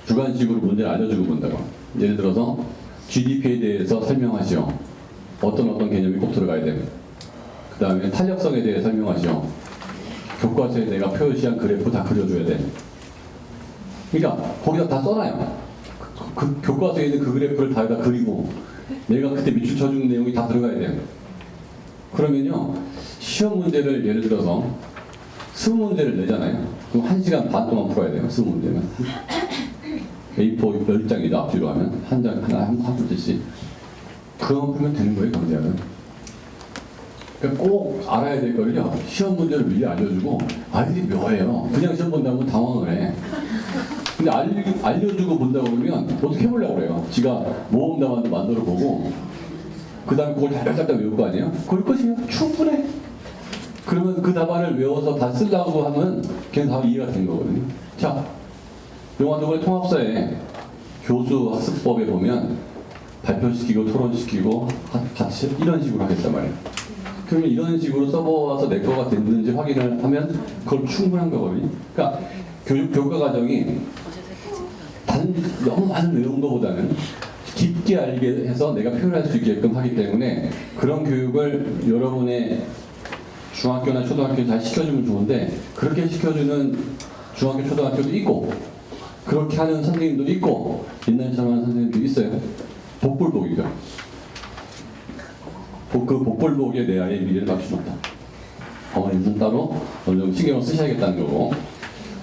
주관식으로 문제를 알려주고 본다고. 예를 들어서 GDP에 대해서 설명하시오. 어떤 개념이 꼭 들어가야 돼요. 그 다음에 탄력성에 대해 설명하시오. 교과서에 내가 표시한 그래프 다 그려줘야 돼. 그러니까 거기다 다 써놔요. 그 교과서에 있는 그 그래프를 다 그리고 내가 그때 밑줄 쳐주는 내용이 다 들어가야 돼요. 그러면요 시험 문제를 예를 들어서 20문제를 내잖아요. 그럼 1시간 반 동안 풀어야 돼요. 20문제면 A4 10장이다 앞뒤로 하면 한 장 하나 한 문제씩 그거만 풀면 되는 거예요. 경제학은. 그러니까 꼭 알아야 될 거를요. 시험 문제를 미리 알려주고 아이들이 묘해요. 그냥 시험 본다고 당황을 해. 근데 알려주고 본다고 그러면 어떻게 해보려고 그래요. 지가 모험담안도 만들어 보고 그 다음에 그걸 달달달달 외울 거 아니에요. 그럴 것이요. 충분해. 그러면 그 답안을 외워서 다 쓰려고 하면 그냥 다 이해가 된 거거든요. 자, 영화적으로 통합사회 교수 학습법에 보면 발표시키고 토론시키고 같이 이런 식으로 하겠단 말이에요. 그러면 이런 식으로 써보아서 내 거가 됐는지 확인을 하면 그걸 충분한 거거든요. 그러니까 교과 과정이 너무 많은 외운 것보다는 깊게 알게 해서 내가 표현할 수 있게끔 하기 때문에 그런 교육을 여러분의 중학교나 초등학교에 잘 시켜주면 좋은데 그렇게 시켜주는 중학교, 초등학교도 있고 그렇게 하는 선생님도 있고 옛날처럼 하는 선생님도 있어요. 복불복이죠. 그 복불복에 내 아이의 미래를 맞춰줬다. 어머님은 따로 어느 정도 신경을 쓰셔야겠다는 거고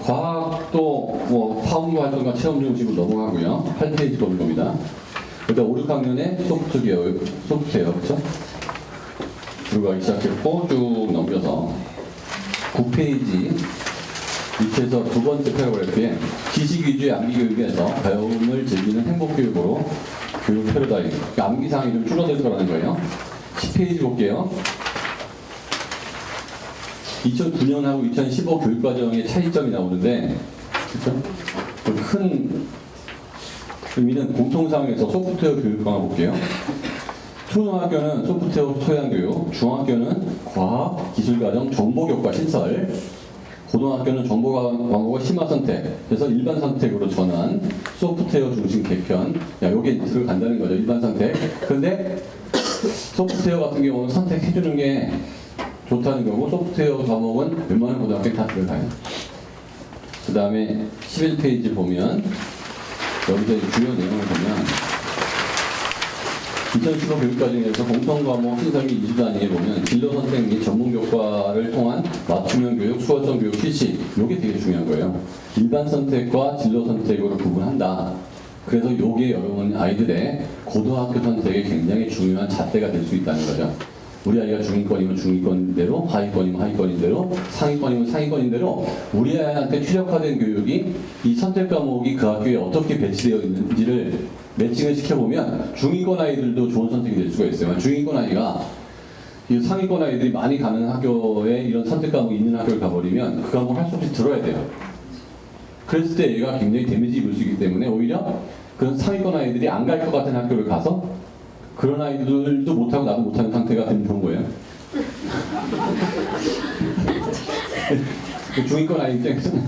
과학도 파운드 활동과 체험 중심으로 넘어가고요. 8페이지 보는 겁니다. 일단 5, 6학년에 소프트웨어, 그렇죠? 들어가기 시작했고 쭉 넘겨서 9페이지 밑에서 두 번째 패러그래프에 지식 위주의 암기 교육에서 배움을 즐기는 행복 교육으로 교육 패러다임. 그러니까 암기사항이 좀 줄어들 거라는 거예요. 10페이지 볼게요. 2009년하고 2015 교육과정의 차이점이 나오는데, 그렇죠? 큰 의미는 공통상에서 소프트웨어 교육과만 볼게요. 초등학교는 소프트웨어 소양교육, 중학교는 과학, 기술과정, 정보교과 신설, 고등학교는 정보광고가 심화선택, 그래서 일반 선택으로 전환, 소프트웨어 중심 개편, 요게 들어간다는 거죠, 일반 선택. 근데 소프트웨어 같은 경우는 선택해주는 게 좋다는 거고, 소프트웨어 과목은 웬만한 고등학교에 다 들어가요. 그 다음에 11페이지 보면, 여기서 주요 내용을 보면, 2015 교육과정에서 공통과목 신설및 이수 단위에 보면 진로 선택 및 전문 교과를 통한 맞춤형 교육, 수월성 교육 실시, 이게 되게 중요한 거예요. 일반 선택과 진로 선택으로 구분한다. 그래서 이게 여러분 아이들의 고등학교 선택에 굉장히 중요한 잣대가 될 수 있다는 거죠. 우리 아이가 중위권이면 중위권대로, 하위권이면 하위권인대로, 상위권이면 상위권인대로 우리 아이한테 최적화된 교육이 이 선택 과목이 그 학교에 어떻게 배치되어 있는지를 매칭을 시켜보면 중위권 아이들도 좋은 선택이 될 수가 있어요. 중위권 아이가 이 상위권 아이들이 많이 가는 학교에 이런 선택 과목이 있는 학교를 가버리면 그 과목을 할 수 없이 들어야 돼요. 그랬을 때 얘가 굉장히 데미지 입을 수 있기 때문에 오히려 그런 상위권 아이들이 안 갈 것 같은 학교를 가서 그런 아이들도 못하고 나도 못하는 상태가 되면 좋은 거예요. 중위권 아이 입장에서는,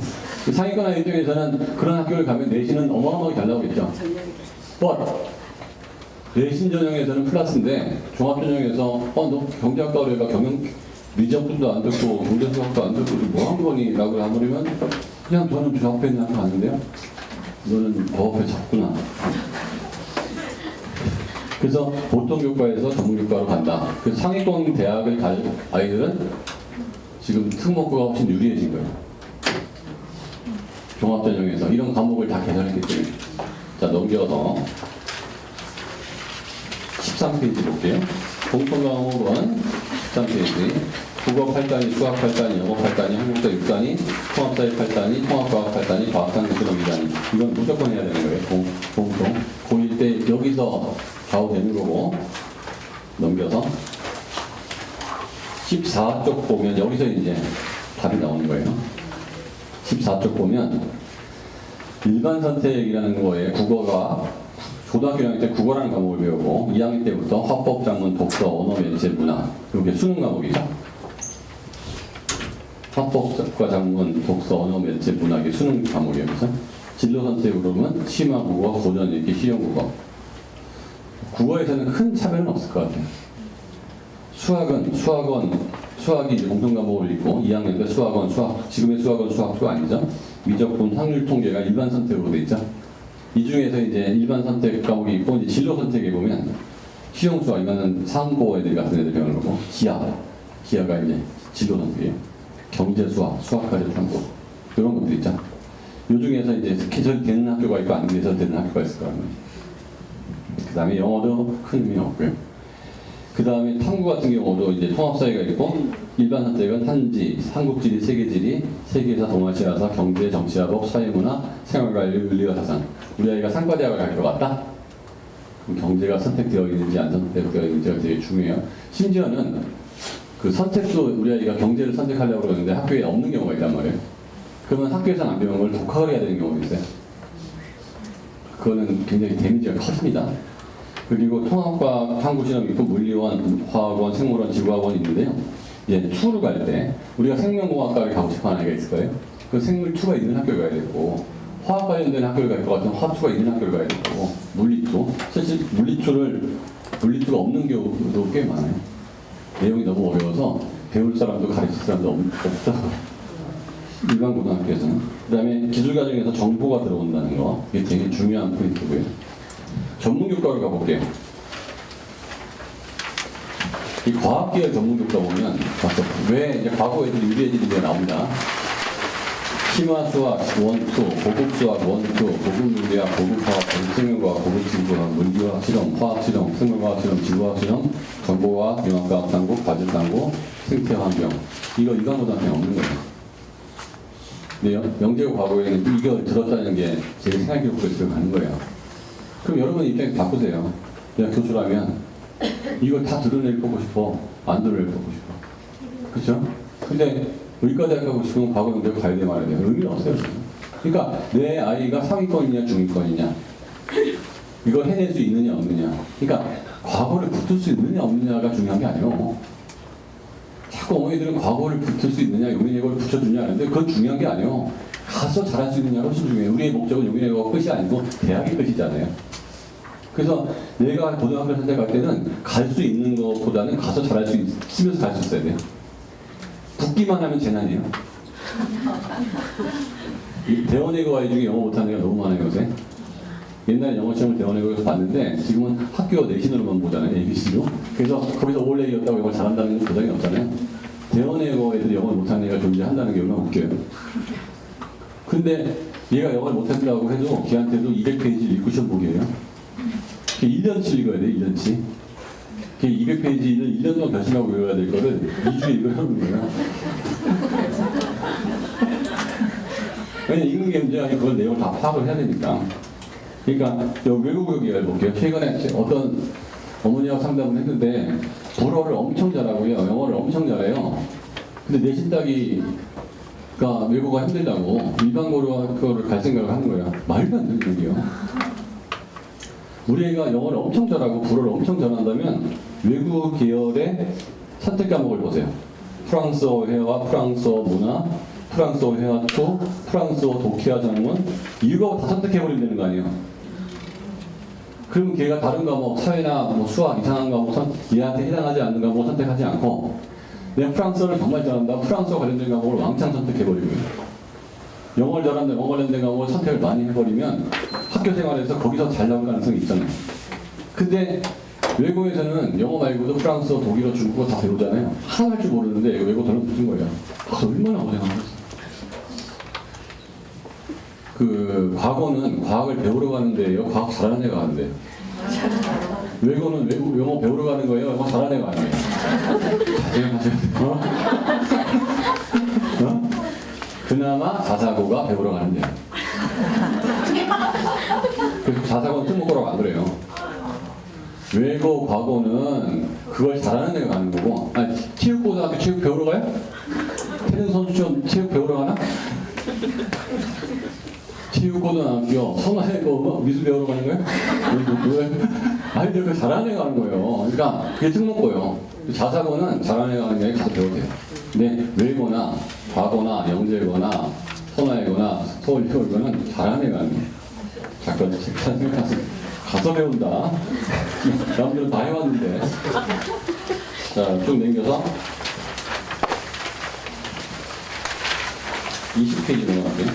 상위권 아이 입장에서는 그런 학교를 가면 내신은 어마어마하게 잘 나오겠죠. 내신 전형에서는 플러스인데 종합전형에서 너 경제학과 그래가 경영 미적분도 안 듣고 경제수학도 안 듣고 뭐 한 거니? 라고 하버리면 그냥 저는 저 앞에 있는 학교 갔는데요. 너는 저 앞에 잡구나. 그래서 보통 교과에서 전문 교과로 간다. 그 상위권 대학을 갈 아이들은 지금 특목고가 훨씬 유리해진 거예요. 종합전형에서 이런 과목을 다 개설했기 때문에. 자, 넘겨서 13페이지 볼게요. 공통 과목은 13페이지. 국어 8단위, 수학 8단위, 영어 8단위, 한국사 6단위, 통합사회 8단위, 통합과학 8단위, 과학상식 실험 2단위. 이건 무조건 해야 되는 거예요. 공통. 고1 때 여기서 좌우 되는 거고, 넘겨서 14쪽 보면 여기서 이제 답이 나오는 거예요. 14쪽 보면 일반 선택이라는 거에 국어가 고등학교 1학년 때 국어라는 과목을 배우고 2학년 때부터 화법, 작문, 독서, 언어, 매체, 문화 이렇게 수능 과목이죠. 화법과 작문, 독서, 언어, 매체, 문화 이게 수능 과목이에요. 그래서 진로 선택으로 보면 심화 국어, 고전 읽기, 실용 국어. 국어에서는 큰 차별은 없을 것 같아요. 수학이 이제 공통 과목을 읽고 2학년 때 수학원, 지금의 수학원 수학도 아니죠. 미적분, 확률 통계가 일반 선택으로 돼 있죠. 이 중에서 이제 일반 선택 과목이 있고 이제 진로 선택에 보면 실용 수학 이거는 상고 애들 같은 애들 배우는 거고 기하가 이제 진로 선택이에요. 경제 수학, 수학까지 탐구 이런 것도 있죠. 이 중에서 이제 개설되는 학교가 있고 안 개설되는 학교가 있을 거라는 거예요. 그 다음에 영어도 큰 의미는 없고요. 그 다음에 탐구 같은 경우도 이제 통합사회가 있고 일반 선택은 한지, 한국지리, 세계지리, 세계사, 동아시아사, 경제, 정치화법, 사회문화, 생활관리, 윤리와 사상. 우리 아이가 상과대학을 갈 것 같다? 그럼 경제가 선택되어 있는지 안 선택되어 있는지가 되게 중요해요. 심지어는 그 선택도 우리 아이가 경제를 선택하려고 그러는데 학교에 없는 경우가 있단 말이에요. 그러면 학교에서 안 배우는 걸 독학을 해야 되는 경우가 있어요. 그거는 굉장히 데미지가 컸습니다. 그리고 통합과학 탐구실험 있고 물리원, 화학원, 생물원, 지구학원이 있는데요. 이제 투를 갈 때 우리가 생명공학과를 가고 싶어 하는 애가 있을 거예요. 그 생물2가 있는 학교를 가야 되고 화학 관련된 학교를 갈 것 같으면 화2가 있는 학교를 가야 되고 물리2. 사실 물리2가 없는 경우도 꽤 많아요. 내용이 너무 어려워서 배울 사람도 가르칠 사람도 없어서 일반 고등학교에서는. 그 다음에 기술과정에서 정보가 들어온다는 거 이게 되게 중요한 포인트고요. 전문교과로 가볼게요. 이 과학계열 전문교과 보면 왜 이제 과거 애들이 유리해지는 게 나옵니다. 심화 수학 1, 2, 고급 수학 1, 2, 고급 물리학, 고급 화학, 고급 생명과학, 고급 지구과학, 물리화학 실험, 화학 실험, 생물과학 실험, 지구화학 실험, 정보과학, 융합과학 탐구, 과질 탐구, 생태 환경. 이거 일반고등학교에 없는 거예요. 근데 영재고 과거에는 이걸 들었다는 게 제 생활기록부에 들어가는 거예요. 그럼 여러분 입장에서 바꾸세요. 내가 교수라면 이걸 다 들어내보고 싶어? 안 들어내보고 싶어? 그렇죠? 근데 의과대학 가고 싶으면 과거 영재고 가야 돼 말아야 돼요. 의미는 없어요. 그러니까 내 아이가 상위권이냐 중위권이냐 이걸 해낼 수 있느냐 없느냐. 그러니까 과거를 붙을 수 있느냐 없느냐가 중요한 게 아니에요. 자꾸 어머니들은 과거를 붙을 수 있느냐 용인외고를 붙여주냐 하는데 그건 중요한 게 아니에요. 가서 잘할 수 있느냐가 훨씬 중요해요. 우리의 목적은 용인외고가 끝이 아니고 대학이 끝이잖아요. 그래서 내가 고등학교를 선택할 때는 갈 수 있는 것보다는 가서 잘할 수 있으면서 갈 수 있어야 돼요. 붙기만 하면 재난이에요. 대원외고 아이 중에 영어 못하는 애가 너무 많아요 요새. 옛날에 영어 시험을 대원외고에서 봤는데 지금은 학교 내신으로만 보잖아요. ABC로. 그래서 거기서 올레이었다고 영어 잘한다는 보장이 없잖아요. 대원외고 애들이 영어를 못하는 애가 존재한다는 게 얼마나 웃겨요. 근데 얘가 영어를 못한다고 해도 걔한테도 200페이지 읽고 시험 보기예요. 1년치 읽어야 돼, 1년치. 200페이지를 1년 동안 결심하고 외워야 될 거를 2주에 읽으라는 거예요. 왜냐면 읽는 게 문제가 아니고 그걸 내용을 다 파악을 해야 되니까. 그러니까 외국 얘기를 볼게요. 최근에 어떤 어머니하고 상담을 했는데 불어를 엄청 잘하고요. 영어를 엄청 잘해요. 근데 내신 따기가 외국어가 힘들다고 일반 고등학교를 갈 생각을 하는 거예요. 말도 안 되는 얘기예요. 우리 애가 영어를 엄청 잘하고 불어를 엄청 잘한다면 외국 계열의 선택 과목을 보세요. 프랑스어 회화, 프랑스어 문화, 프랑스어 회화 초, 프랑스어 독해와 작문 이거 다 선택해버리면 되는 거 아니에요. 그러면 걔가 다른 과목, 사회나 뭐 수학 이상한 과목, 얘한테 해당하지 않는 과목을 선택하지 않고 내가 프랑스어를 정말 잘한다, 프랑스어 관련된 과목을 왕창 선택해버리고요. 영어를 잘한다, 영어 관련된 과목을 선택을 많이 해버리면 학교 생활에서 거기서 잘 나올 가능성이 있잖아요. 근데 외국에서는 영어 말고도 프랑스어, 독일어, 중국어 다 배우잖아요. 하나 할 줄 모르는데 외국 저는 붙은 거예요. 얼마나 고생하겠어요. 그 과거는 과학을 배우러 가는 데예요. 과학 잘하는 애가 가는데. 외국은 외국 영어 배우러 가는 거예요. 영어 잘하는 애가 아니에요. 자제를 하셔야 돼요. 어? 그나마 자사고가 배우러 가는 데예요. 그래서 자사고는 특목고라고 안 그래요. 외고 과거는 그걸 잘하는 애가 가는 거고. 아니, 체육고등학교 체육 배우러 가요? 태릉 선수 시험 체육 배우러 가나? 체육고등학교 선화외고 미술 배우러 가는 거예요? 아이들 그 잘하는 애가 가는 거예요. 그러니까 그게 특목고예요. 자사고는 잘하는 애가 가는 게 가서 배워도 돼요. 근데 외고나 과거나 영재고나 선화외고나 서울교육고는 잘하는 애가 가는 거예요. 잠깐 생각하세요. 가서 배운다. 남들은 다 해왔는데. 자, 쭉 넘겨서 20페이지 넘어갈게요.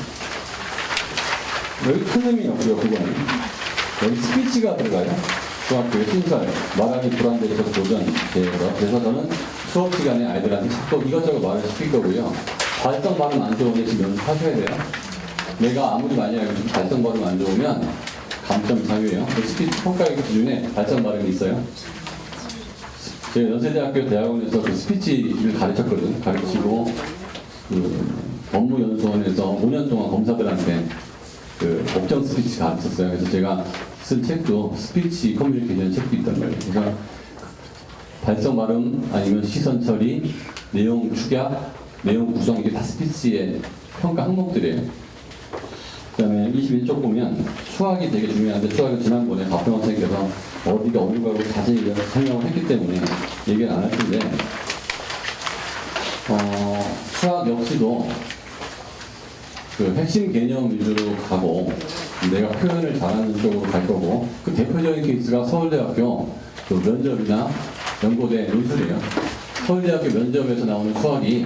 여기 큰 의미 없고요, 그거는. 여기 스피치가 들어가요. 중학교의 신설, 말하기 불안대에서 도전, 대회에서. 그래서 저는 수업 시간에 아이들한테 자꾸 이것저것 말을 시킬 거고요. 발성 발음 안 좋으면 지금 연습하셔야 돼요. 내가 아무리 많이 알고 있어도 발성 발음 안 좋으면 감점 이상이에요. 스피치 평가의 기준에 발성 발음이 있어요. 제가 연세대학교 대학원에서 그 스피치를 가르치고 그 업무연수원에서 5년 동안 검사들한테 그 법정 스피치 가르쳤어요. 그래서 제가 쓴 책도 스피치 커뮤니케이션 책도 있단 말이에요. 그래서 발성 발음 아니면 시선 처리, 내용 축약, 내용 구성 이게 다 스피치의 평가 항목들이에요. 그 다음에 21쪽 보면 수학이 되게 중요한데 수학은 지난번에 박병원 선생님께서 어디가 어느 거라고 자세히 설명을 했기 때문에 얘기를 안 할 텐데 수학 역시도 그 핵심 개념 위주로 가고 내가 표현을 잘하는 쪽으로 갈 거고 그 대표적인 케이스가 서울대학교 그 면접이나 연고대 논술이에요. 서울대학교 면접에서 나오는 수학이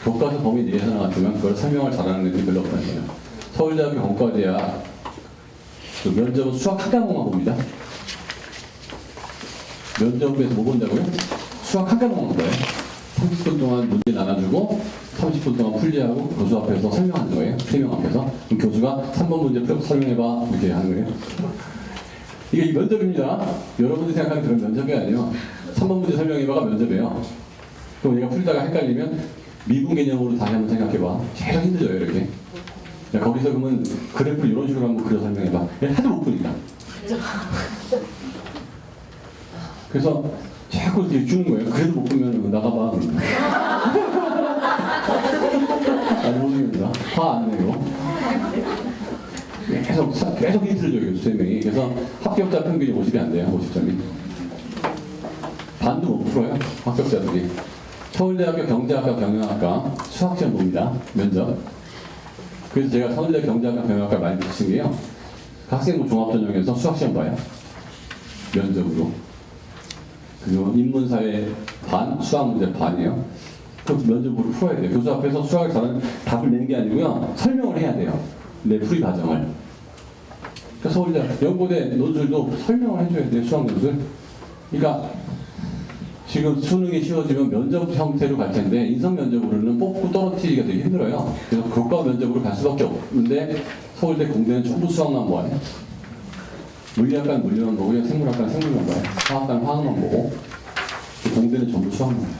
교과서 범위 내에서 나왔지만 그걸 설명을 잘하는 애들이 별로 없다는 거예요. 서울대학교 공과대학 그 면접은 수학 한 과목만 봅니다. 면접에서 뭐 본다고요? 수학 한 과목만 봐요. 30분 동안 문제 나눠주고 30분 동안 풀이하고 교수 앞에서 설명하는 거예요. 3명 앞에서. 그럼 교수가 3번 문제 풀고 설명해봐 이렇게 하는 거예요. 이게 이 면접입니다. 여러분들이 생각하는 그런 면접이 아니에요. 3번 문제 설명해봐가 면접이에요. 그럼 얘가 풀다가 헷갈리면 미분 개념으로 다시 한번 생각해봐. 계속 힘들어요 이렇게. 야, 거기서 그러면 그래프를 이런 식으로 한번 그려 설명해봐. 하도 못 푸니까. 그래서 자꾸 이렇게 주는 거예요. 그래도 못 보면 나가봐. 아니, 못 죽는다. 화 안 내요. 계속 힌트를 줘요, 교수 3명이. 그래서 합격자 평균이 50이 안 돼요, 50점이. 반도 못 풀어요. 합격자들이. 서울대학교 경제학과 경영학과 수학시험 봅니다. 면접. 그래서 제가 서울대 경제학과 경영학과 많이 붙인 게요. 학생부 종합전형에서 수학시험 봐요. 면접으로. 그리고 인문사회 반, 수학문제 반이에요. 그 면접으로 풀어야 돼요. 교수 앞에서 수학을 잘하는 답을 내는 게 아니고요. 설명을 해야 돼요. 내 풀이 과정을. 그래서 서울대 연고대 논술도 설명을 해줘야 돼요. 수학 논술. 그러니까 지금 수능이 쉬워지면 면접 형태로 갈 텐데 인성 면접으로는 뽑고 떨어뜨리기가 되게 힘들어요. 그래서 교과 면접으로 갈 수밖에 없는데 서울대 공대는 전부 수학만 보아요. 물리학과는 물리만 보고요. 생물학과는 생물만 봐요. 화학과는 화학만 보고 공대는 전부 수학만 봐요.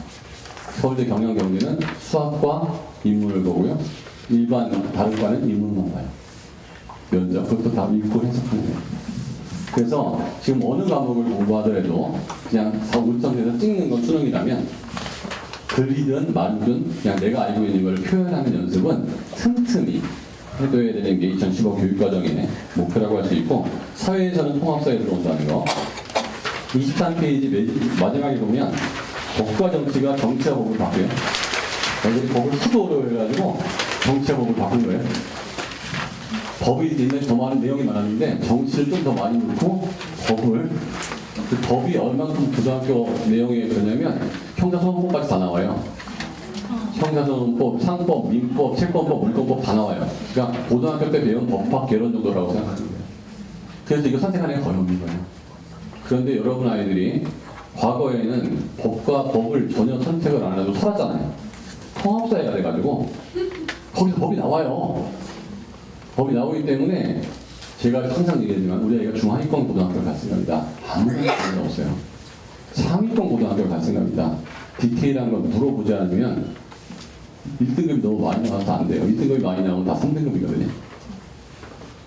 서울대 경영경제는 수학과 인문을 보고요. 일반 다른 과는 인문만 봐요. 면접 그것도 다 읽고 해석하는 거예요. 그래서 지금 어느 과목을 공부하더라도 그냥 5점에서 찍는 건 수능이라면 글이든 말이든 그냥 내가 알고 있는 걸 표현하는 연습은 틈틈이 해둬야 되는 게 2015 교육과정의 목표라고 할 수 있고 사회에서는 통합사회 들어온다는 거 23페이지 마지막에 보면 법과 정치가 정치와 법을 바뀌어요. 여기 법을 후도로 해가지고 정치와 법을 바꾼 거예요. 법이 옛날에 더 많은 내용이 많았는데 정치를 좀 더 많이 넣고 법을 그 법이 얼만큼 고등학교 내용에 그러냐면 형사소송법까지 다 나와요. 형사소송법, 상법, 민법, 채권법, 물권법 다 나와요. 그러니까 고등학교 때 배운 법학 개론 정도라고 생각하는 거예요. 그래서 이거 선택하는 게 거의 없는 거예요. 그런데 여러분 아이들이 과거에는 법과 법을 전혀 선택을 안 해도 살았잖아요. 통합사회가 돼가지고 거기서 법이 나와요. 법이 나오기 때문에 제가 항상 얘기하지만 우리 아이가 중하위권 고등학교를 갈 생각이다. 아무런 관계가 없어요. 상위권 고등학교를 갈 생각이다. 디테일한 걸 물어보지 않으면 1등급이 너무 많이 나와서 안 돼요. 1등급이 많이 나오면 다 3등급이거든요.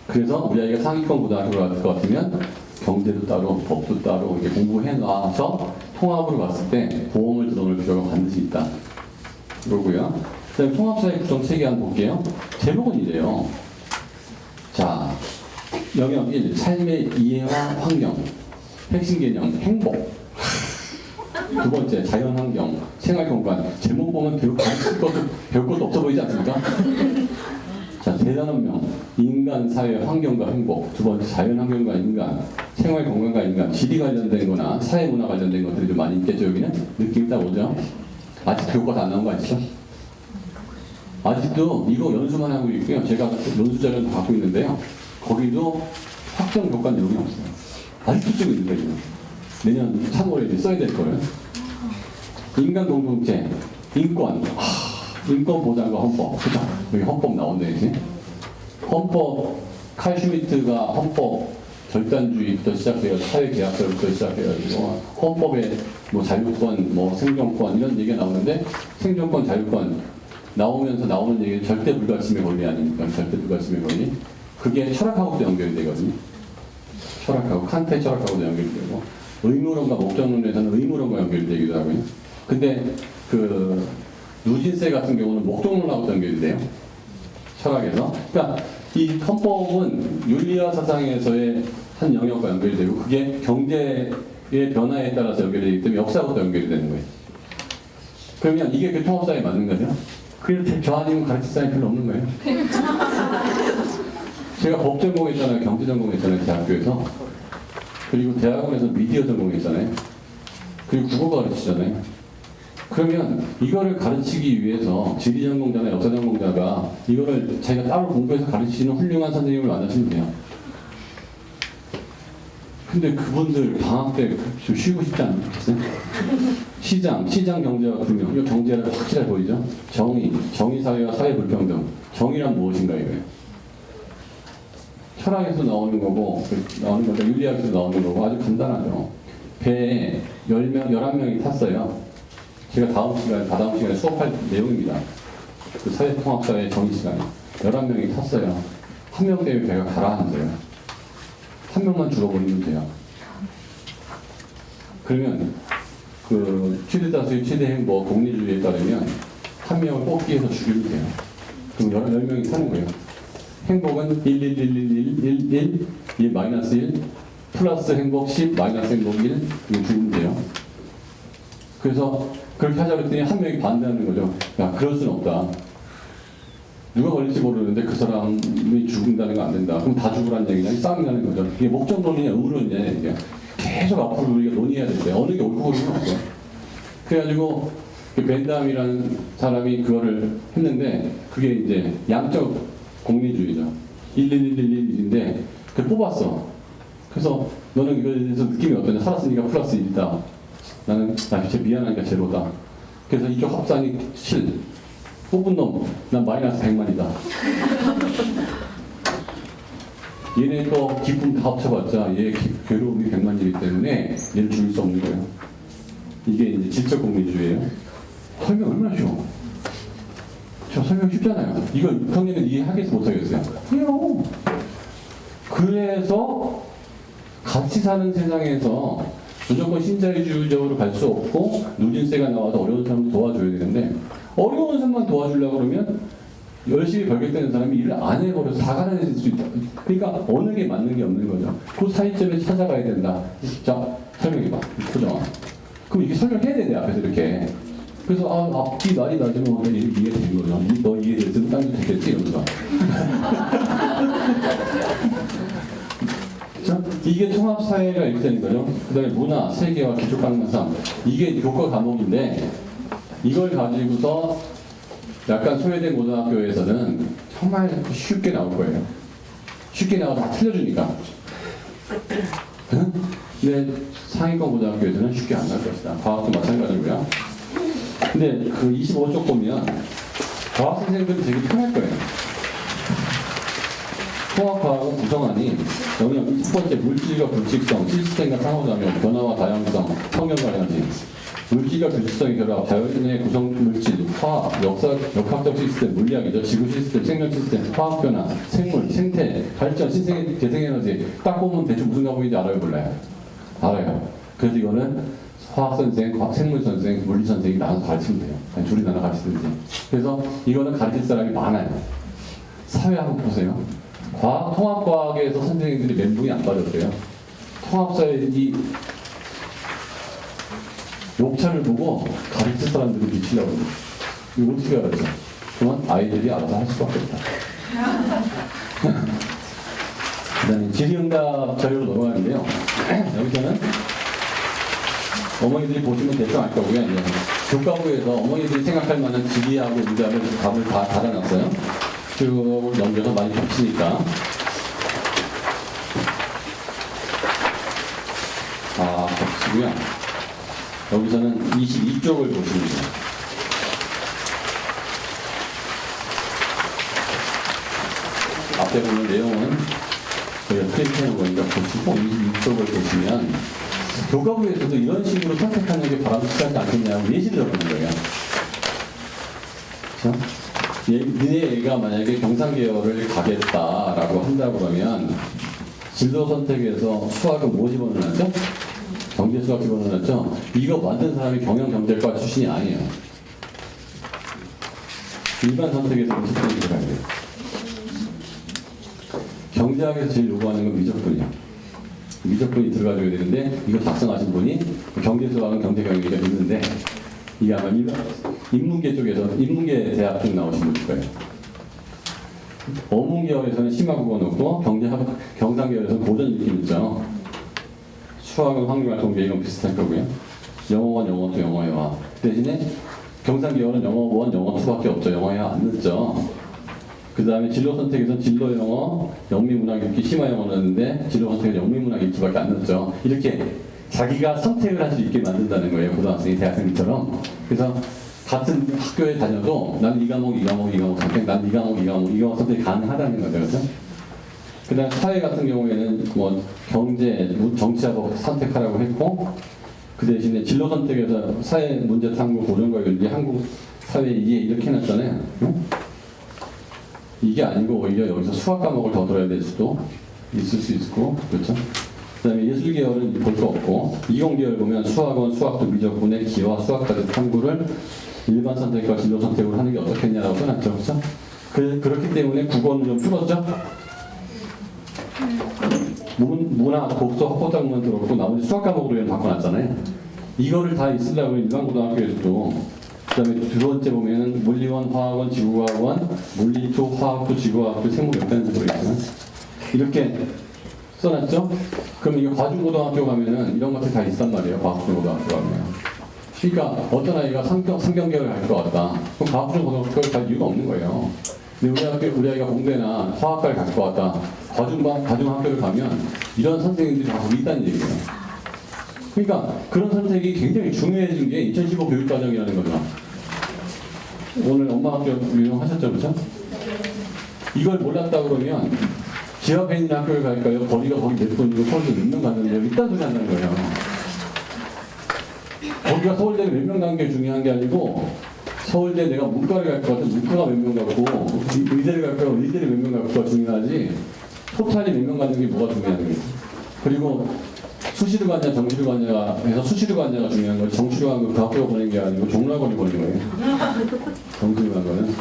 그래서 우리 아이가 상위권 고등학교를 갈 것 같으면 경제도 따로 법도 따로 이렇게 공부해 놔서 통합으로 갔을 때 보험을 들어놓을 필요가 반드시 있다. 그러고요. 그다음에 통합사회 구성 체계 한번 볼게요. 제목은 이래요. 자, 영역 1. 삶의 이해와 환경. 핵심 개념, 행복. 두 번째, 자연환경, 생활공간. 제목 보면 배울 것도 없어 보이지 않습니까? 자, 대단원명. 인간, 사회, 환경과 행복. 두 번째, 자연환경과 인간, 생활공간과 인간. 지리 관련된 거나 사회문화 관련된 것들이 좀 많이 있겠죠, 여기는? 느낌 딱 오죠? 아직 교과서 안 나온 거 아시죠? 아직도 이거 연수만 하고 있고요. 제가 연수 자료도 갖고 있는데요. 거기도 확정 교과 내용이 없어요. 아직도 쓰고 있는 거예요. 내년 3월에 이제 써야 될 거예요. 인간 공동체, 인권, 인권 보장과 헌법. 그죠? 여기 헌법 나온다 이제. 헌법, 칼 슈미트가 헌법 결단주의부터 시작해서 사회계약서부터 시작해가지고 헌법에 뭐 자유권, 뭐 생존권 이런 얘기가 나오는데 생존권, 자유권 나오면서 나오는 얘기는 절대 불가침의 권리 아닙니까? 절대 불가침의 권리. 그게 철학하고도 연결이 되거든요. 철학하고 칸트의 철학하고도 연결이 되고 의무론과 목적론에서는 의무론과 연결이 되기도 하고요. 근데 그 누진세 같은 경우는 목적론하고도 연결이 돼요. 철학에서. 그러니까 이 헌법은 윤리와 사상에서의 한 영역과 연결이 되고 그게 경제의 변화에 따라서 연결이 되기 때문에 역사하고도 연결이 되는 거예요. 그러면 이게 그 통합사회에 맞는 거죠. 그래서 저 아니면 가르칠 사람이 별로 없는 거예요. 제가 법 전공했잖아요. 경제 전공했잖아요. 대학교에서. 그리고 대학원에서 미디어 전공했잖아요. 그리고 국어 가르치잖아요. 그러면 이거를 가르치기 위해서 지리 전공자나 역사 전공자가 이거를 자기가 따로 공부해서 가르치는 훌륭한 선생님을 만나시면 돼요. 근데 그분들 방학 때 좀 쉬고 싶지 않겠어요? 시장 경제와 금융, 이 경제를 확실하게 보이죠? 정의사회와 사회불평등. 정의란 무엇인가 이거예요. 철학에서 나오는 거고, 나오는 거죠. 윤리학에서 나오는 거고, 아주 간단하죠. 배에 11명이 탔어요. 제가 다다음 시간에 수업할 내용입니다. 그 사회통합사의 정의 시간에. 11명이 탔어요. 한 명 때문에 배가 가라앉아요. 한 명만 죽어버리면 돼요. 그러면 그 최대 다수의 최대 행복 공리주의에 따르면 한 명을 뽑기 위해서 죽이면 돼요. 그럼 10명이 사는 거예요. 행복은 1 마이너스 1 플러스 행복 10 마이너스 행복 1 이거 죽으면 돼요. 그래서 그렇게 하자고 했더니 한 명이 반대하는 거죠. 야, 그럴 수는 없다. 누가 걸릴지 모르는데 그 사람이 죽는다는 거 안 된다. 그럼 다 죽으라는 얘기냐? 싸움이 나는 거죠. 이게 목적론이냐, 의무론이냐, 이게. 계속 앞으로 우리가 논의해야 될 때, 어느 게 옳고 그름은 없어. 그래가지고, 벤담이라는 사람이 그거를 했는데, 그게 이제 양적 공리주의죠. 11111인데, 그걸 뽑았어. 그래서 너는 이거에 대해서 느낌이 어떠냐? 살았으니까 플러스 1이다. 나는, 진짜 미안하니까 제로다. 그래서 이쪽 합산이 7. 뽑은 놈, 난 마이너스 100만이다. 얘네 또 기쁨 다 합쳐봤자 얘 괴로움이 100만이기 때문에 얘를 죽일 수 없는 거예요. 이게 이제 질적 공리주의예요. 설명 얼마나 쉬워. 저 설명 쉽잖아요. 이걸 형님은 이해하겠어 못하겠어요? 그래요. 그래서 같이 사는 세상에서 무조건 신자유주의적으로 갈 수 없고 누진세가 나와서 어려운 사람 도와줘야 되는데 어려운 사람만 도와주려고 그러면 열심히 벌겠다는 사람이 일을 안 해버려서 다 가라앉을 수 있다. 그러니까 어느 게 맞는 게 없는 거죠. 그 사이점에 찾아가야 된다. 자, 설명해봐. 표정아. 그럼 이게 설명해야 돼, 내 앞에서 이렇게. 그래서 앞뒤 말이 나지면 이해되는 거죠. 너 이해됐으면 딴 데 됐겠지? 이러면서. 이게 통합사회가 이렇게 되는 거죠. 그 다음에 문화, 세계와 기초강사상. 이게 교과 과목인데 이걸 가지고서 약간 소외된 고등학교에서는 정말 쉽게 나올 거예요. 쉽게 나와서 다 틀려주니까. 근데 상위권 고등학교에서는 쉽게 안 나올 것이다. 과학도 마찬가지고요. 근데 그 25쪽 보면 과학 선생님들이 되게 편할 거예요. 통합과학은 구성안이 여기 첫 번째 물질과 불식성, 시스템과 상호작용, 변화와 다양성, 성경과량지, 물질과 불식성의 결합, 자연의 구성 물질, 화학, 역학적 시스템, 물리학이죠. 지구 시스템, 생명 시스템, 화학 변화, 생물, 생태, 발전, 신생, 재생에너지. 딱 보면 대충 무슨 과목인지 알아요, 몰라요? 알아요. 그래서 이거는 화학 선생, 생물 선생, 물리 선생이 나눠서 가르치면 돼요. 아니, 둘이 나눠 가르치든지. 그래서 이거는 가르칠 사람이 많아요. 사회 한번 보세요. 통합과학에서 선생님들이 멘붕이 안 빠졌대요. 통합사의 이 욕차를 보고 가르칠 사람들이 미치려고 그래요. 이거 어떻게 알았죠? 그러면 아이들이 알아서 할 수밖에 없다. 그 다음에 질의응답 자료로 넘어가는데요. 여기서는 어머니들이 보시면 대충 알 거고요. 이제 교과부에서 어머니들이 생각할 만한 질의하고 응답을 답을 다 달아놨어요. 쭉 넘겨서 많이 겹치니까. 겹치고요. 여기서는 22쪽을 보시면 돼요. 앞에 보는 내용은 저희가 프린트해놓은 거니까 보시고 22쪽을 보시면 교과부에서도 이런 식으로 선택하는 게 바람직하지 않겠냐고 예시를 들어보는 거예요. 그렇죠? 니네 애가 만약에 경상계열을 가겠다라고 한다 그러면 진로 선택에서 수학은 뭐 집어넣었죠? 경제수학 집어넣었죠? 이거 만든 사람이 경영경제과 출신이 아니에요. 일반 선택에서 무슨 선택을 들어가야 돼요? 경제학에서 제일 요구하는 건 미적분이에요. 미적분이 들어가줘야 되는데 이거 작성하신 분이 경제수학은 경제경영이가 있는데 이게 아마 인문계 쪽에서 인문계 대학 쪽 나오신 분일 거예요. 어문계열에서는 심화국어 넣고 경상계열에서는 고전 느낌 있죠. 수학은 확률활동계 이건 비슷할 거고요. 영어원 영어2 영어회화 대신에 경상계열은 영어1 영어2밖에 없죠. 영어회화 안 넣죠. 그 다음에 진로 선택에서는 진로 영어, 영미문학 읽기, 심화 영어 넣었는데 진로 선택은 영미문학 읽기밖에 안 넣었죠. 이렇게 자기가 선택을 할 수 있게 만든다는 거예요. 고등학생이 대학생처럼. 그래서 같은 학교에 다녀도 난 이 과목, 이 과목, 이 과목 선택, 난 이 과목, 이 과목, 이 과목 선택이 가능하다는 거죠. 그렇죠? 그 다음 사회 같은 경우에는 뭐 경제, 정치학을 선택하라고 했고 그 대신에 진로 선택에서 사회 문제 탐구, 고전과 윤리, 한국 사회 이해 이렇게 해놨잖아요. 응? 이게 아니고 오히려 여기서 수학 과목을 더 들어야 될 수도 있을 수 있고 그렇죠? 그 다음에 예술계열은 볼 거 없고 이공계열 보면 수학은 수학도 미적분의 기와 수학까지 탐구를 일반 선택과 진로 선택으로 하는 게 어떻겠냐라고 써놨죠. 그렇죠? 그렇기 때문에 국어는 좀 줄었죠? 문화, 독서, 학부작만 들어오고 나머지 수학 과목으로 바꿔놨잖아요. 이거를 다 있으려고 일반 고등학교에서도 그다음에 두 번째 보면은 물리원, 화학원, 지구과학원, 물리초, 화학도, 지구과학도, 생물 역단에서 들어있잖아요. 이렇게 써놨죠? 그럼 이거 과중고등학교 가면은 이런 것들이 다 있단 말이에요. 과학중고등학교 가면. 그러니까 어떤 아이가 상경계를 갈 것 같다. 그럼 과학중고등학교를 갈 이유가 없는 거예요. 근데 우리 아이가 공대나 화학과를 갈 것 같다. 과중학교를 가면 이런 선생님들이 다 거기 있다는 얘기예요. 그러니까 그런 선택이 굉장히 중요해진 게 2015 교육과정이라는 거죠. 오늘 엄마 학교 유용하셨죠, 그렇죠? 이걸 몰랐다 그러면 집 앞에 있는 학교를 갈까요? 거리가 거기 몇 분이고 서울대 몇 명 갔는데 이딴 소리 한다는 거예요. 거기가 서울대에 몇 명 가는 게 중요한 게 아니고 서울대 내가 문과를 갈 것 같은 문과가 몇 명 갔고 의대를 갈 거면 의대를 몇 명 갈거가 중요하지 토탈이 몇 명 가는 게 뭐가 중요한 거예요. 그리고 수시로 갔냐 정시로 갔냐 해서 수시로 갔냐가 중요한 거지 정시로 간 거 그 학교가 보낸 게 아니고 종락원이 보낸 거예요. 정시로 간 거는.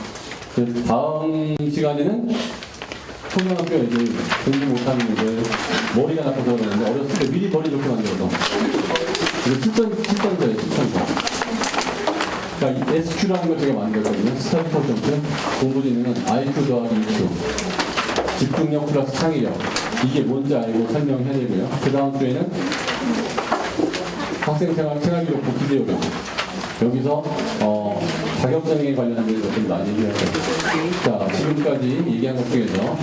그래서 다음 시간에는 초등학교 애들 공부 못하는 애들 머리가 나빠서 그러는데 어렸을 때 미리 머리 좋게 만들어서 이거 7점짜리 7점짜. 그러니까 이 SQ라는 걸 제가 만들었거든요. 스타트 점프 공부 재능은 IQ 더하기 EQ 집중력 플러스 창의력 이게 뭔지 알고 설명해야 되고요. 그 다음 주에는 학생생활 생활기록부 기재요령 여기서 자격증에 관련된 것들 많이 얘기할 거예요. 자, 지금까지 얘기한 것 중에서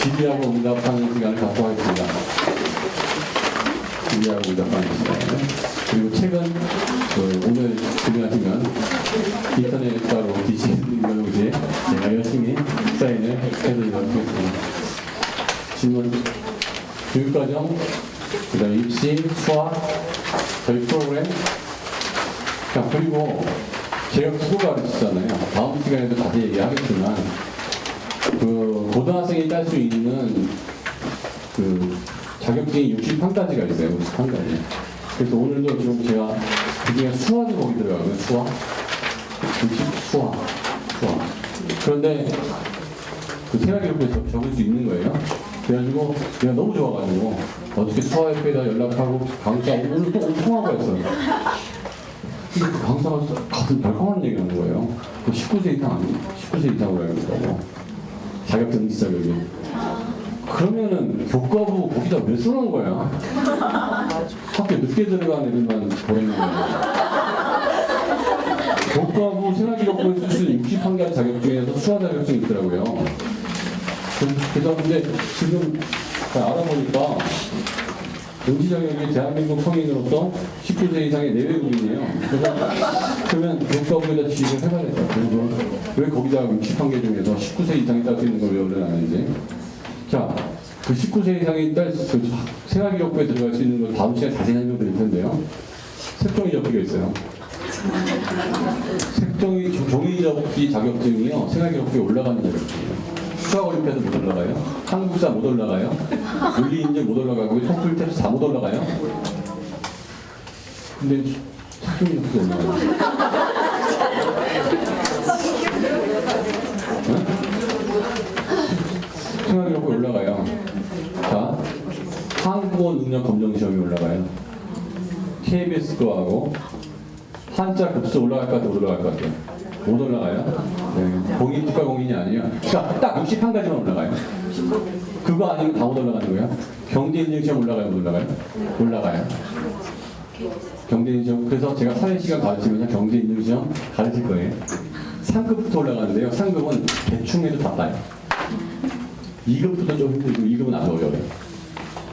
질의하고 응답하는 시간을 갖고 하겠습니다. 질의하고 응답하는 시간. 그리고 책은 오늘 질의하시면 인터넷으로 DC는 이제 제가 열심히 사인을 해드리도록 하겠습니다. 질문, 교육과정, 그 다음에 입시, 수학, 저희 프로그램. 자, 그리고 제가 국어 가르치잖아요. 다음 시간에도 다시 얘기하겠지만, 그, 고등학생이 딸 수 있는 그 자격증이 61가지가 있어요. 61가지. 그래서 오늘도 지금 제가 그 중에 수학이 거기 들어가고요. 수학. 수학. 그런데 그 생활기록부에 적을 수 있는 거예요. 그래가지고 내가 너무 좋아가지고 어떻게 수화협회에다 연락하고 강사 오늘 또 통화가 있어요. 근데 그 강사가 가슴 덜컹한 얘기 하는 거예요. 19세 이상 아니 19세 이상으로 알고 있다고. 자격증 자격이. 그러면은 교과부 거기다 왜 쓰는 거야? 학교 늦게 들어간 애들만 보내는 거야. 교과부 생활기록부에 쓸 수 있는 61가지 자격증에서 수화 자격증이 있더라고요. 그래서 근데 지금 알아보니까 응시 자격이 대한민국 성인으로서 19세 이상의 내외국인이에요. 그래서 그러면 교과부에다 지식을 해봐야겠다. 그리고 왜 거기다 61개 중에서 19세 이상이 딸 수 있는 걸 왜 올려놨는지. 자, 그 19세 이상이 딸 그 생활기록부에 들어갈 수 있는 걸 다음 시간에 자세히 설명드릴 텐데요. 색종이 접기가 있어요. 종이 접기 자격증이요. 생활기록부에 올라가는 자격증이에요. 수학올림피아드 못 올라가요? 한국사 못 올라가요? 물리인증 못 올라가고 토플 테스트 다 못 올라가요? 근데 책종이 접기가 올라가요. 생활기록부에 올라가요. 자, 한국어 능력 검정 시험이 올라가요. KBS 거 하고 한자 급수 올라갈 것 같아요? 못 올라갈 것 같아요? 못 올라가요? 네. 공인, 국가공인이 아니에요. 그러니까 딱 61가지만 올라가요. 그거 아니면 다 못 올라가는 거예요? 경제인증시험 올라가요? 못 올라가요? 올라가요. 경제인증시험. 그래서 제가 사회시간 가르치면서 경제인증시험 가르칠 거예요. 상급부터 올라가는데요. 상급은 대충 해도 다 따요. 2급부터 좀 힘들고 2급은 안 어려워요.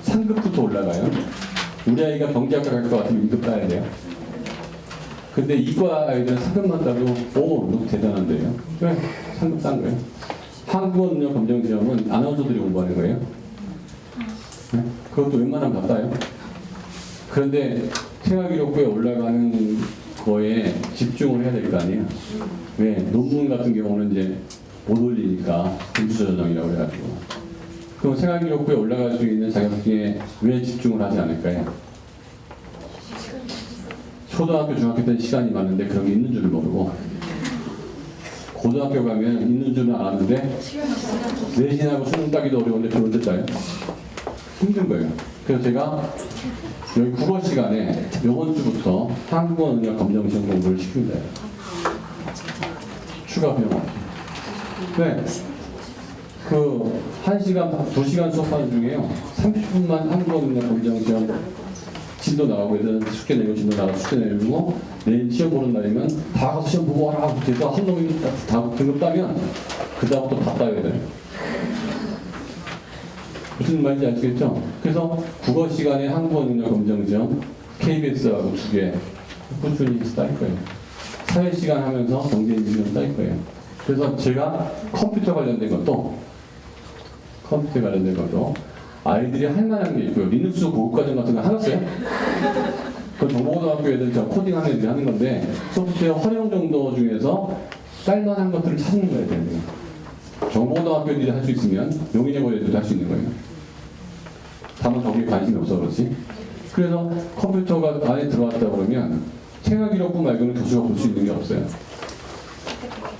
3급부터 올라가요. 우리 아이가 경제학과 갈 것 같으면 2급 따야 돼요. 근데 이과 아이들은 3급만 따도 너무 대단한데요. 왜? 3급 딴 거예요. 한국어 능력 검정 시험은 아나운서들이 공부하는 거예요. 네? 그것도 웬만하면 다 따요. 그런데 생활기록부에 올라가는 거에 집중을 해야 될 거 아니에요. 왜? 논문 같은 경우는 이제 못 올리니까 금수저장이라고 해가지고. 그럼 생활기록부에 올라갈 수 있는 자격증에 왜 집중을 하지 않을까요? 초등학교, 중학교 때는 시간이 많은데 그런 게 있는 줄을 모르고 고등학교 가면 있는 줄은 아는데 내신하고 수능 따기도 어려운데 그런데 따요. 힘든 거예요. 그래서 제가 여기 국어 시간에 이번 주부터 한국어 능력 검정 시험 공부를 시킵니다. 추가 비용 없이. 네. 그 1시간, 2시간 수업하는 중에요. 30분만 한국어 능력 검정 시험 진도 나가고 애들은 숙제 내고 진도 나가고 숙제 내고 내일 시험 보는 날이면 다 가서 시험 보고 와라 하고 돼서 한 놈이 다 등급 따면 그 다음부터 다 따야 돼요. 무슨 말인지 아시겠죠? 그래서 국어 시간에 한국어 능력 검정 시험 KBS하고 2개 꾸준히 딸 거예요. 사회 시간 하면서 경제인지는 딸 거예요. 그래서 제가 컴퓨터 관련된 것도 아이들이 할 만한 게 있고요. 리눅스 고급과정 같은 거 하셨어요? 그 정보고등학교 애들 저 코딩하는 애들이 하는 건데 소프트웨어 활용 정도 중에서 쌀만한 것들을 찾는 거예요. 되는 정보고등학교 애들이 할 수 있으면 용인여고 애들도 할 수 있는 거예요. 다만 거기에 관심이 없어 그렇지. 그래서 컴퓨터가 안에 들어왔다 그러면 생활기록부 말고는 교수가 볼 수 있는 게 없어요.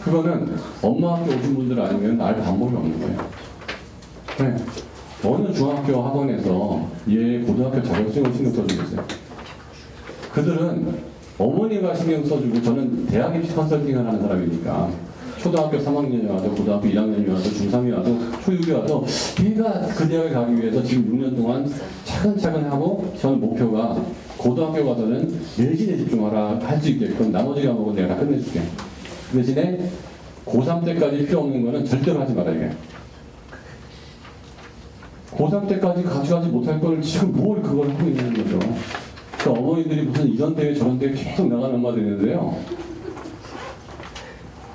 그거는 엄마 학교 오신 분들 아니면 알 방법이 없는 거예요. 네. 어느 중학교 학원에서 얘 고등학교 자격증을 신경 써주고 있어요. 그들은 어머니가 신경 써주고 저는 대학 입시 컨설팅을 하는 사람이니까 초등학교 3학년이 와도 고등학교 1학년이 와도 중3이 와도 초6이 와도 걔가 그 대학에 가기 위해서 지금 6년 동안 차근차근 하고 저는 목표가 고등학교 가서는 내신에 집중하라 할 수 있게끔 나머지 과목은 내가 다 끝내줄게. 그 대신에 고3 때까지 필요 없는 거는 절대로 하지 말아야 돼. 고3 때까지 가져가지 못할 걸 지금 뭘 그걸 하고 있는 거죠. 그러니까 어머니들이 무슨 이런 대회 저런 대회 계속 나가는 엄마들이 있는데요.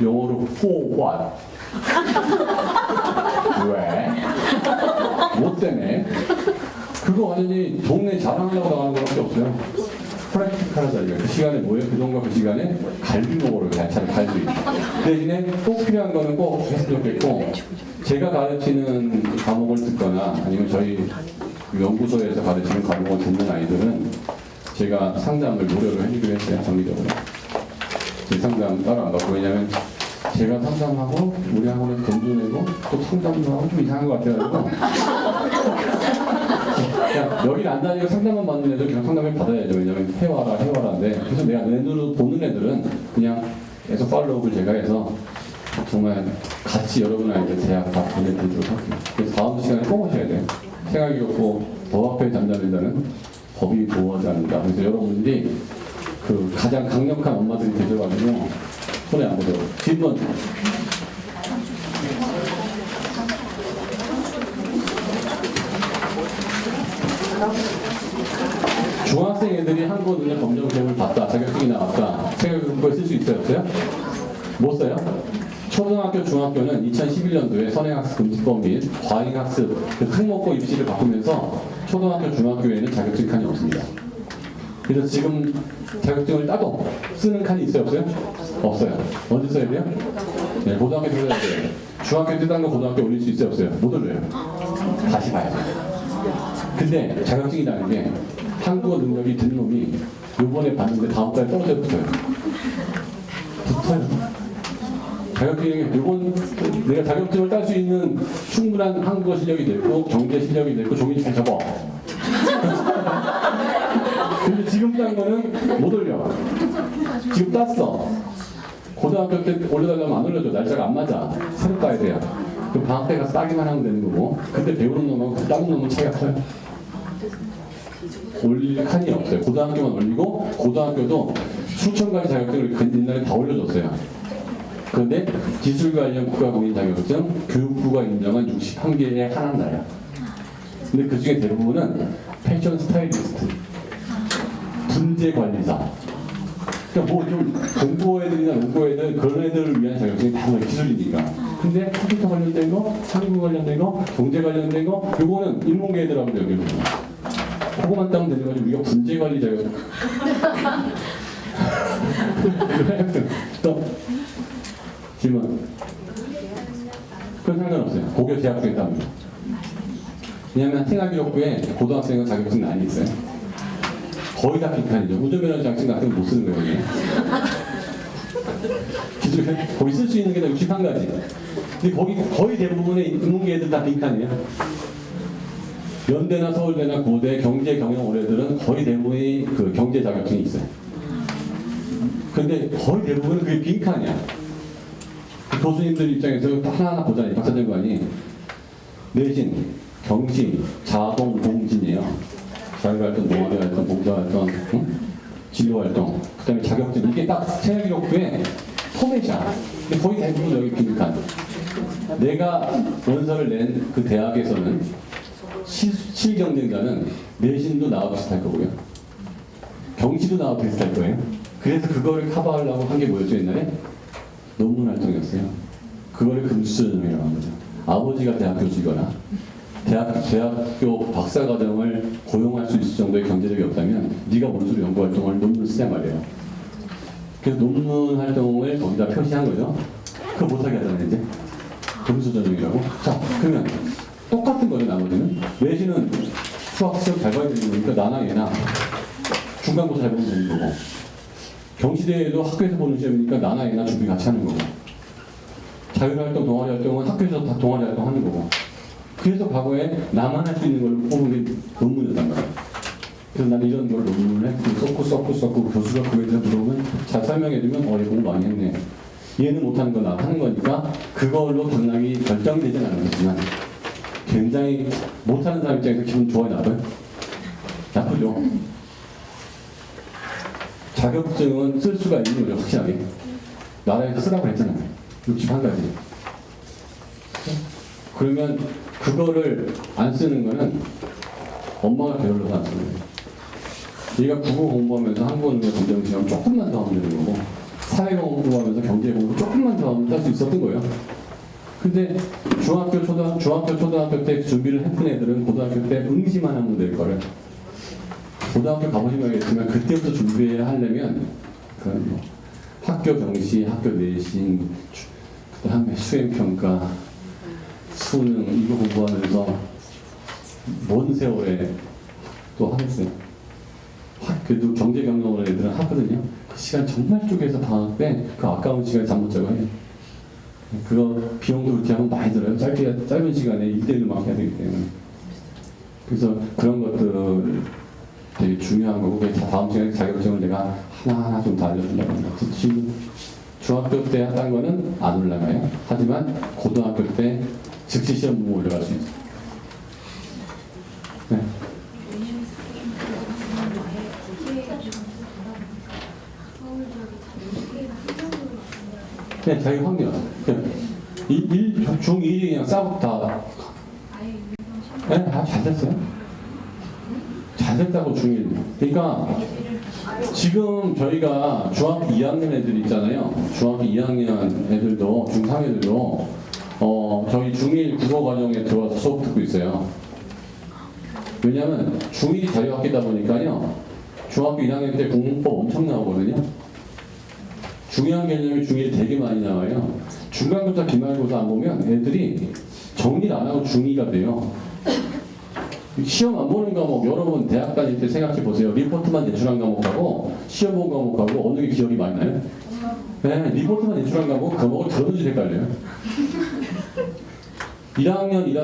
영어로 for what? 왜? 뭐 때문에? 그거 완전히 동네 자랑하려고 나가는 것밖에 없어요. 프랙티컬하자니까 그 시간에 뭐예요? 그동과 그 시간에 갈비 먹으러 잘 갈비. 대신에 꼭 필요한 거는 꼭 했으면 좋겠고 제가 가르치는 과목을 듣거나 아니면 저희 연구소에서 가르치는 과목을 듣는 아이들은 제가 상담을 무료로 해주기로 했어요. 정기적으로. 제 상담 따로 안 받고 왜냐면 제가 상담하고 우리 학원에서 돈도 내고 또 상담도 하고 좀 이상한 것 같아가지고 그냥 여기를 안 다니고 상담만 받는 애들 그냥 상담을 받아야죠. 왜냐면 해와라인데 그래서 내가 눈으로 보는 애들은 그냥 계속 팔로우를 제가 해서 정말 같이 여러분 아이들 대학 다 보내드리도록 할게요. 그래서 다음 시간에 꼭 오셔야 돼요. 생활기록부 더 앞에 잠잠한다는 법이 보호하지 않는다. 그래서 여러분들이 그 가장 강력한 엄마들이 되셔가지고 손에 안 보도록. 질문. 중학생 애들이 한국어 능력 검정 시험을 봤다. 자격증이 나왔다. 생활기록부에 쓸 수 있어요? 없어요? 못 써요? 초등학교, 중학교는 2011년도에 선행학습 금지법 및 과잉학습 그 특목고 입시를 바꾸면서 초등학교, 중학교에는 자격증 칸이 없습니다. 그래서 지금 자격증을 따도 쓰는 칸이 있어요? 없어요? 없어요. 언제 써야 돼요? 네, 고등학교 때 써야 돼요. 중학교 때 딴 거 고등학교 올릴 수 있어요? 없어요? 못 올려요. 다시 봐야 돼요. 근데 자격증이라는 게 한국어 능력이 든 놈이 요번에 봤는데 다음 달에 떨어져 붙어요. 자격증이 요번 내가 자격증을 딸 수 있는 충분한 한국어 실력이 됐고 경제 실력이 됐고 종이 잘 접어. 근데 지금 딴 거는 못 올려. 지금 땄어. 고등학교 때 올려달라면 안 올려줘. 날짜가 안 맞아. 새로 따야 돼요. 그럼 방학 때 가서 따기만 하면 되는 거고 그때 배우는 놈하고 그 따는 놈은 차이가 커요. 올릴 칸이 없어요. 고등학교만 올리고 고등학교도 수천 가지 자격증을 옛날에 다 올려줬어요. 그런데 기술 관련 국가공인 자격증 교육부가 인정한 61개에 하나나요. 근데 그 중에 대부분은 패션 스타일리스트, 분재 관리사. 그러니까 뭐 좀 공부 애들이나 농구 애들 그런 애들을 위한 자격증이 다 기술이니까. 근데 컴퓨터 관련된 거, 한국어 관련된 거, 경제 관련된 거, 요거는 인문계 애들하고 여기 그거만 따면 되는 거지 우리가 분재 관리 자격증. 또 질문. 그건 상관없어요. 고교 재학 중에 따면. 왜냐하면 생활기록부에 고등학생은 자격증 많이 있어요. 거의 다 빈칸이죠. 운전면허 자격증 같은 거 못 쓰는 거예요. 기술 거기 쓸 수 있는 게 다 61가지. 근데 거기 거의 대부분의 인문계 애들 다 빈칸이에요. 연대나 서울대나 고대 경제 경영 올해들은 거의 대부분이 그 경제 자격증이 있어요. 근데 거의 대부분은 그게 빈칸이야. 그 교수님들 입장에서 하나하나 보잖아요. 박사장관이 내신, 경신, 자동, 공진이에요. 자율활동, 동아리활동, 봉사활동, 응? 진로활동, 그 다음에 자격증. 이게 딱 생활기록부에 포맷이야. 근데 거의 대부분 여기 빈칸. 내가 원서를 낸 그 대학에서는 실경쟁자는 내신도 나와 비슷할 거고요. 경시도 나와 비슷할 거예요. 그래서 그거를 커버하려고 한 게 뭐였죠, 옛날에? 논문 활동이었어요. 그거를 금수저전형이라고 합니다. 아버지가 대학 교수이거나 대학교 박사과정을 고용할 수 있을 정도의 경제력이 없다면 네가 원수로 연구활동을 논문을 쓰자 말이에요. 그래서 논문 활동을 거기다 표시한 거죠. 그거 못하게 하잖아요, 이제. 금수저전형이라고. 자, 그러면 똑같은 거죠, 나머지는. 내신은 수학 시험 잘 봐야 되는 거니까 나나 얘나 중간고사 잘 보면 되는 거고. 경시대에도 학교에서 보는 시험이니까 나나 얘나 준비 같이 하는 거고. 자율활동, 동아리활동은 학교에서 다 동아리활동 하는 거고. 그래서 과거에 나만 할 수 있는 걸 뽑은 게 논문이었단 말이야. 그래서 나는 이런 걸 논문을 해. 썼고 교수가 그거에 대해서 물어보면 잘 설명해주면 얘 공부 많이 했네. 얘는 못하는 거 나 하는 거니까 그걸로 당락이 결정되진 않았지만 굉장히 못하는 사람 입장에서 기분 좋아요, 나도? 나쁘죠? 자격증은 쓸 수가 있는 거죠, 확실하게. 나라에서 쓰라고 했잖아요. 61가지. 그러면 그거를 안 쓰는 거는 엄마가 게을러서 안 쓰는 거예요. 얘가 국어 공부하면서 한국어 능력 검정 시험 조금만 더 하면 되는 거고, 사회 공부하면서 경제 공부 조금만 더 하면 할 수 있었던 거예요. 근데 중학교, 초등학교 때 준비를 해픈 애들은 고등학교 때 응시만 하면 될 거를. 고등학교 가보시면 알겠지만 그때부터 준비해야 하려면 그런 뭐 학교 경시, 학교 내신, 그 다음에 수행평가, 수능 이거 공부하면서 먼 세월에 또 하겠어요. 그래도 경제 경영을 애들은 하거든요. 그 시간 정말 쪼개서 방학 때 그 아까운 시간에 잠 못 자고 해요. 그거 비용도 그렇게 하면 많이 들어요. 짧은 시간에 1대1로 막 해야 되기 때문에. 그래서 그런 것들 되게 중요한 거고, 다음 시간에 자격증을 내가 하나하나 좀 다 알려준다고 합니다. 지금 중학교 때 한 거는 안 올라가요. 하지만 고등학교 때 즉시 시험 보면 올라갈 수 있어요. 네. 네, 자기 환경. 중1이 그냥 싸고 다. 네, 잘 됐어요. 잘 됐다고 중1. 그러니까 지금 저희가 중학교 2학년 애들 있잖아요. 중학교 2학년 애들도, 중3 애들도 저희 중1 국어 과정에 들어와서 수업 듣고 있어요. 왜냐면 중1이 자유학기다 보니까요. 중학교 1학년 때 국문법 엄청 나오거든요. 중요한 개념이 중1 되게 많이 나와요. 중간고사, 기말고사 안 보면 애들이 정리를 안 하고 중2가 돼요. 시험 안 보는 과목 여러분 대학 다닐 때 생각해 보세요. 리포트만 제출한 과목하고 시험 본 과목하고 어느 게 기억이 많이 나요? 네, 리포트만 제출한 과목을 들었는지 헷갈려요. 1학년 1,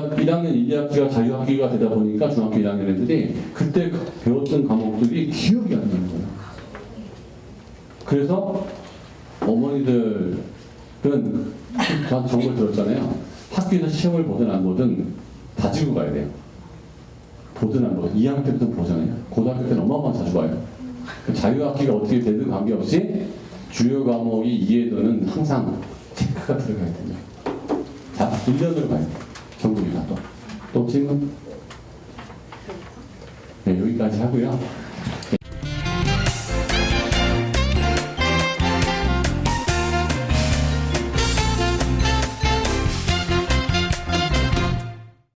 2학기가 자유학기가 되다 보니까 중학교 1학년 애들이 그때 배웠던 과목들이 기억이 안 나는 거예요. 그래서 어머니들은 저한테 정보를 들었잖아요. 학교에서 시험을 보든 안 보든 다지고 가야 돼요. 보든 안 보든 2학년 때부터 보잖아요. 고등학교 때는 어마어마하게 자주 봐요. 자유학기가 어떻게 되든 관계없이 주요 과목이 이해도는 항상 체크가 들어가야 됩니다. 자, 1년으로 가요. 전국이 다 또 질문? 네, 여기까지 하고요.